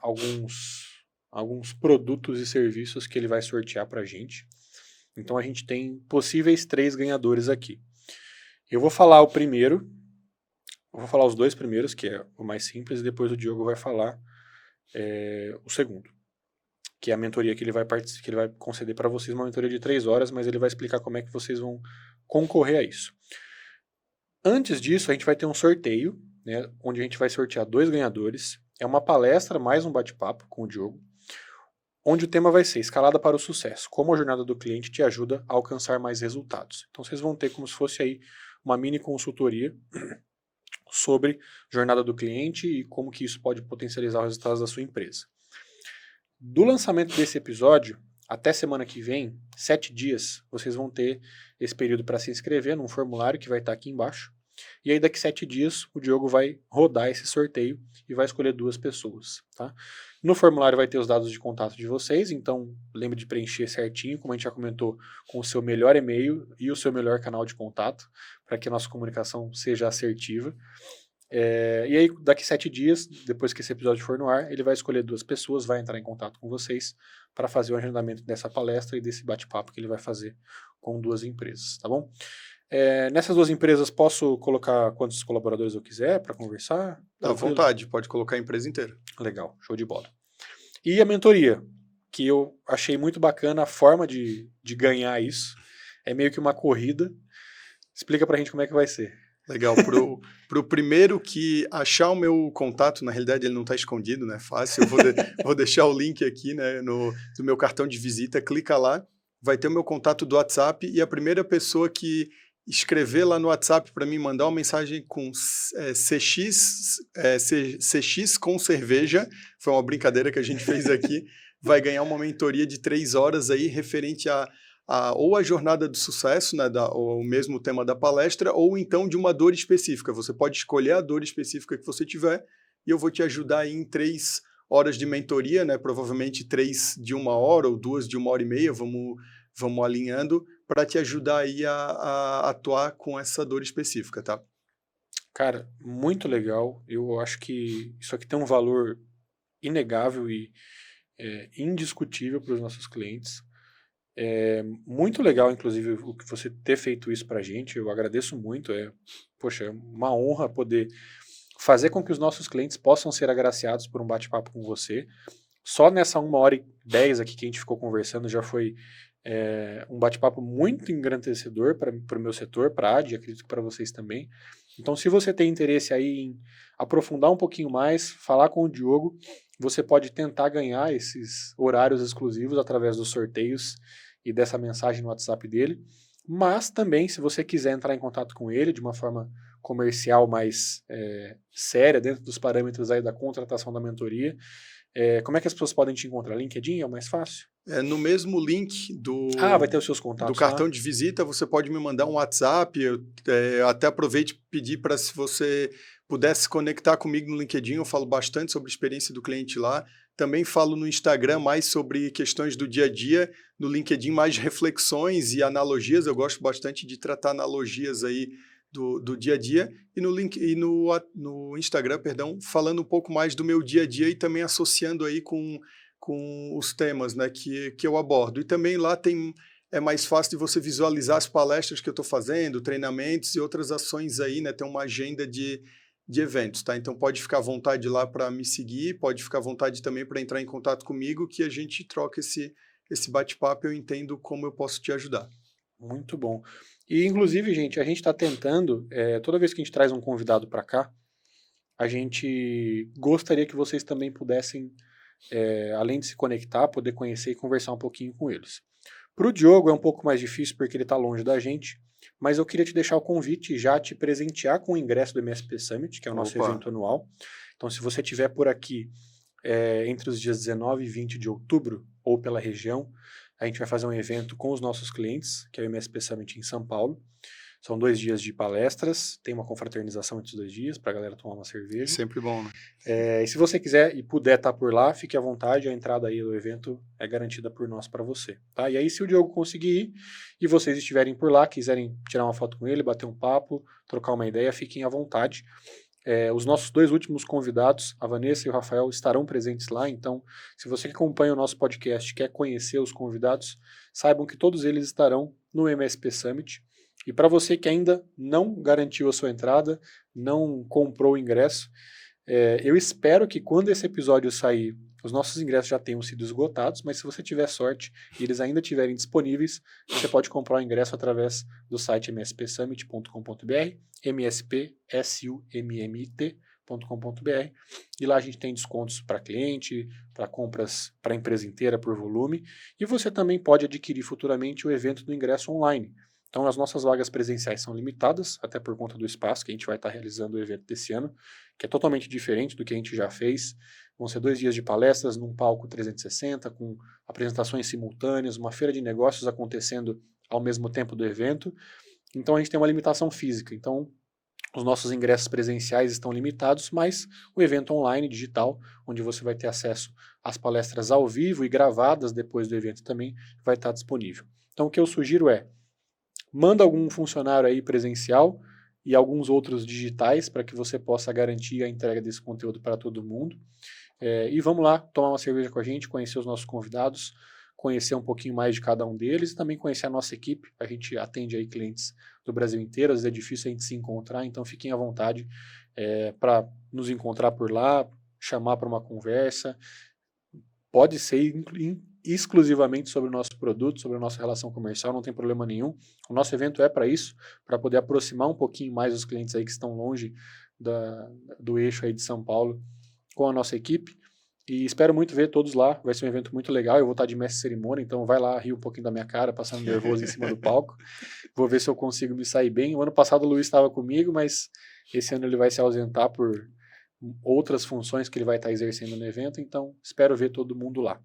alguns produtos e serviços que ele vai sortear pra gente. Então a gente tem possíveis 3 ganhadores aqui. Eu vou falar o primeiro, eu vou falar os 2 primeiros, que é o mais simples, e depois o Diogo vai falar o segundo. que é a mentoria que ele vai conceder para vocês, uma mentoria de 3 horas, mas ele vai explicar como é que vocês vão concorrer a isso. Antes disso, a gente vai ter um sorteio, né, onde a gente vai sortear 2 ganhadores. É uma palestra mais um bate-papo com o Diogo, onde o tema vai ser Escalada para o Sucesso, como a jornada do cliente te ajuda a alcançar mais resultados. Então vocês vão ter como se fosse aí uma mini consultoria sobre jornada do cliente e como que isso pode potencializar os resultados da sua empresa. Do lançamento desse episódio, até semana que vem, 7 dias, vocês vão ter esse período para se inscrever num formulário que vai estar aqui embaixo. E aí daqui 7 dias o Diogo vai rodar esse sorteio e vai escolher 2 pessoas, tá? No formulário vai ter os dados de contato de vocês, então lembre de preencher certinho, como a gente já comentou, com o seu melhor e-mail e o seu melhor canal de contato, para que a nossa comunicação seja assertiva. E aí daqui 7 dias, depois que esse episódio for no ar, ele vai escolher 2 pessoas, vai entrar em contato com vocês para fazer o agendamento dessa palestra e desse bate-papo que ele vai fazer com 2 empresas, tá bom? Nessas 2 empresas, posso colocar quantos colaboradores eu quiser para conversar? À vontade, pode colocar a empresa inteira. Legal, show de bola. E a mentoria, que eu achei muito bacana a forma de ganhar isso. É meio que uma corrida. Explica pra gente como é que vai ser. Legal. Pro primeiro que achar o meu contato, na realidade ele não está escondido, né? Fácil. Eu vou deixar o link aqui, né, do meu cartão de visita. Clica lá, vai ter o meu contato do WhatsApp e a primeira pessoa que escrever lá no WhatsApp para mim, mandar uma mensagem com CX com cerveja, foi uma brincadeira que a gente fez aqui, vai ganhar uma mentoria de 3 horas aí referente ou a jornada do sucesso, né, ou o mesmo tema da palestra, ou então de uma dor específica. Você pode escolher a dor específica que você tiver e eu vou te ajudar aí em 3 horas de mentoria, né, provavelmente 3 de 1 hora ou 2 de 1h30, vamos alinhando, para te ajudar aí a atuar com essa dor específica, tá? Cara, muito legal. Eu acho que isso aqui tem um valor inegável e indiscutível para os nossos clientes. É muito legal, inclusive, o que você ter feito isso para a gente. Eu agradeço muito. Poxa, é uma honra poder fazer com que os nossos clientes possam ser agraciados por um bate-papo com você. Só nessa 1h10 aqui que a gente ficou conversando já foi um bate-papo muito engrandecedor para o meu setor, para a AD, acredito que para vocês também. Então, se você tem interesse aí em aprofundar um pouquinho mais, falar com o Diogo, você pode tentar ganhar esses horários exclusivos através dos sorteios e dessa mensagem no WhatsApp dele. Mas também, se você quiser entrar em contato com ele de uma forma comercial mais séria, dentro dos parâmetros aí da contratação da mentoria, como é que as pessoas podem te encontrar? LinkedIn é o mais fácil? No mesmo link vai ter os seus contatos do cartão de visita, você pode me mandar um WhatsApp. Eu até aproveito e pedir para, se você pudesse conectar comigo no LinkedIn, eu falo bastante sobre a experiência do cliente lá. Também falo no Instagram mais sobre questões do dia a dia, no LinkedIn mais reflexões e analogias. Eu gosto bastante de tratar analogias aí do dia a dia, e no Instagram, falando um pouco mais do meu dia a dia e também associando aí com os temas, né, que eu abordo. E também lá é mais fácil de você visualizar as palestras que eu estou fazendo, treinamentos e outras ações aí, né, tem uma agenda de eventos, tá? Então pode ficar à vontade lá para me seguir, pode ficar à vontade também para entrar em contato comigo, que a gente troca esse bate-papo e eu entendo como eu posso te ajudar. Muito bom. E, inclusive, gente, a gente está tentando, toda vez que a gente traz um convidado para cá, a gente gostaria que vocês também pudessem, além de se conectar, poder conhecer e conversar um pouquinho com eles. Para o Diogo é um pouco mais difícil porque ele está longe da gente, mas eu queria te deixar o convite e já te presentear com o ingresso do MSP Summit, que é o nosso evento anual. Então, se você estiver por aqui entre os dias 19 e 20 de outubro, ou pela região, a gente vai fazer um evento com os nossos clientes, que é o MSP Summit em São Paulo. São 2 dias de palestras, tem uma confraternização entre os 2 dias, para a galera tomar uma cerveja. Sempre bom, né? E se você quiser e puder estar por lá, fique à vontade, a entrada aí do evento é garantida por nós para você. Tá? E aí, se o Diogo conseguir ir, e vocês estiverem por lá, quiserem tirar uma foto com ele, bater um papo, trocar uma ideia, fiquem à vontade. Os nossos 2 últimos convidados, a Vanessa e o Rafael, estarão presentes lá, então se você que acompanha o nosso podcast e quer conhecer os convidados, saibam que todos eles estarão no MSP Summit. E para você que ainda não garantiu a sua entrada, não comprou o ingresso, eu espero que quando esse episódio sair, Os nossos ingressos já tenham sido esgotados, mas se você tiver sorte e eles ainda estiverem disponíveis, você pode comprar o ingresso através do site mspsummit.com.br, mspsummit.com.br, e lá a gente tem descontos para cliente, para compras para a empresa inteira por volume, e você também pode adquirir futuramente o evento do ingresso online. Então, as nossas vagas presenciais são limitadas, até por conta do espaço que a gente vai estar realizando o evento desse ano, que é totalmente diferente do que a gente já fez. Vão ser 2 dias de palestras num palco 360, com apresentações simultâneas, uma feira de negócios acontecendo ao mesmo tempo do evento. Então, a gente tem uma limitação física. Então, os nossos ingressos presenciais estão limitados, mas o evento online, digital, onde você vai ter acesso às palestras ao vivo e gravadas depois do evento também, vai estar disponível. Então, o que eu sugiro é, manda algum funcionário aí presencial e alguns outros digitais para que você possa garantir a entrega desse conteúdo para todo mundo. E vamos lá tomar uma cerveja com a gente, conhecer os nossos convidados, conhecer um pouquinho mais de cada um deles e também conhecer a nossa equipe. A gente atende aí clientes do Brasil inteiro, às vezes é difícil a gente se encontrar, então fiquem à vontade para nos encontrar por lá, chamar para uma conversa. Pode ser exclusivamente sobre o nosso produto, sobre a nossa relação comercial, não tem problema nenhum. O nosso evento é para isso, para poder aproximar um pouquinho mais os clientes aí que estão longe do eixo aí de São Paulo com a nossa equipe. E espero muito ver todos lá, vai ser um evento muito legal, eu vou estar de mestre de cerimônia, então vai lá, rir um pouquinho da minha cara, passando nervoso em cima do palco. Vou ver se eu consigo me sair bem. O ano passado o Luiz estava comigo, mas esse ano ele vai se ausentar por outras funções que ele vai estar exercendo no evento, então espero ver todo mundo lá.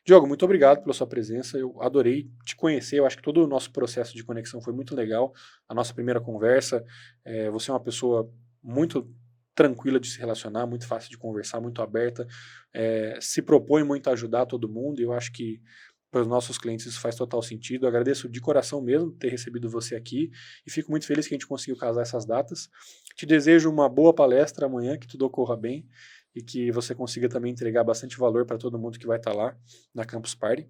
Diogo, muito obrigado pela sua presença, eu adorei te conhecer, eu acho que todo o nosso processo de conexão foi muito legal, a nossa primeira conversa, você é uma pessoa muito tranquila de se relacionar, muito fácil de conversar, muito aberta, se propõe muito a ajudar todo mundo, e eu acho que para os nossos clientes isso faz total sentido. Eu agradeço de coração mesmo ter recebido você aqui e fico muito feliz que a gente conseguiu casar essas datas. Te desejo uma boa palestra amanhã, que tudo ocorra bem e que você consiga também entregar bastante valor para todo mundo que vai estar lá na Campus Party.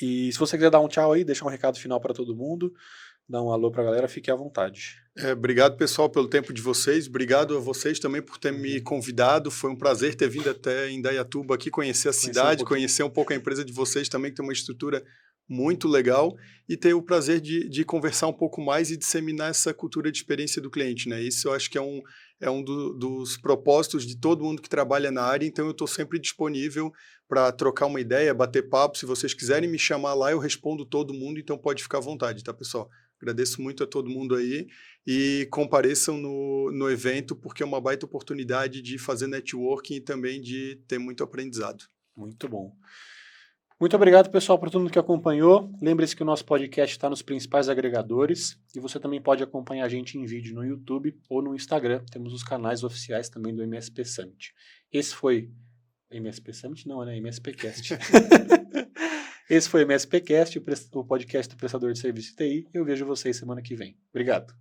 E se você quiser dar um tchau aí, deixar um recado final para todo mundo, dar um alô para a galera, fique à vontade. Obrigado, pessoal, pelo tempo de vocês. Obrigado a vocês também por ter me convidado. Foi um prazer ter vindo até Indaiatuba aqui, conhecer a cidade, conhecer um pouco a empresa de vocês também, que tem uma estrutura muito legal, e ter o prazer de conversar um pouco mais e disseminar essa cultura de experiência do cliente, né? Isso eu acho que é um dos propósitos de todo mundo que trabalha na área, então eu estou sempre disponível para trocar uma ideia, bater papo. Se vocês quiserem me chamar lá, eu respondo todo mundo, então pode ficar à vontade, tá, pessoal? Agradeço muito a todo mundo aí e compareçam no evento, porque é uma baita oportunidade de fazer networking e também de ter muito aprendizado. Muito bom. Muito obrigado, pessoal, por todo mundo que acompanhou. Lembre-se que o nosso podcast está nos principais agregadores e você também pode acompanhar a gente em vídeo no YouTube ou no Instagram. Temos os canais oficiais também do MSP Summit. Esse foi... MSP Summit? Não, né? MSPcast. Esse foi o MSPcast, o podcast do Prestador de Serviço de TI. Eu vejo vocês semana que vem. Obrigado.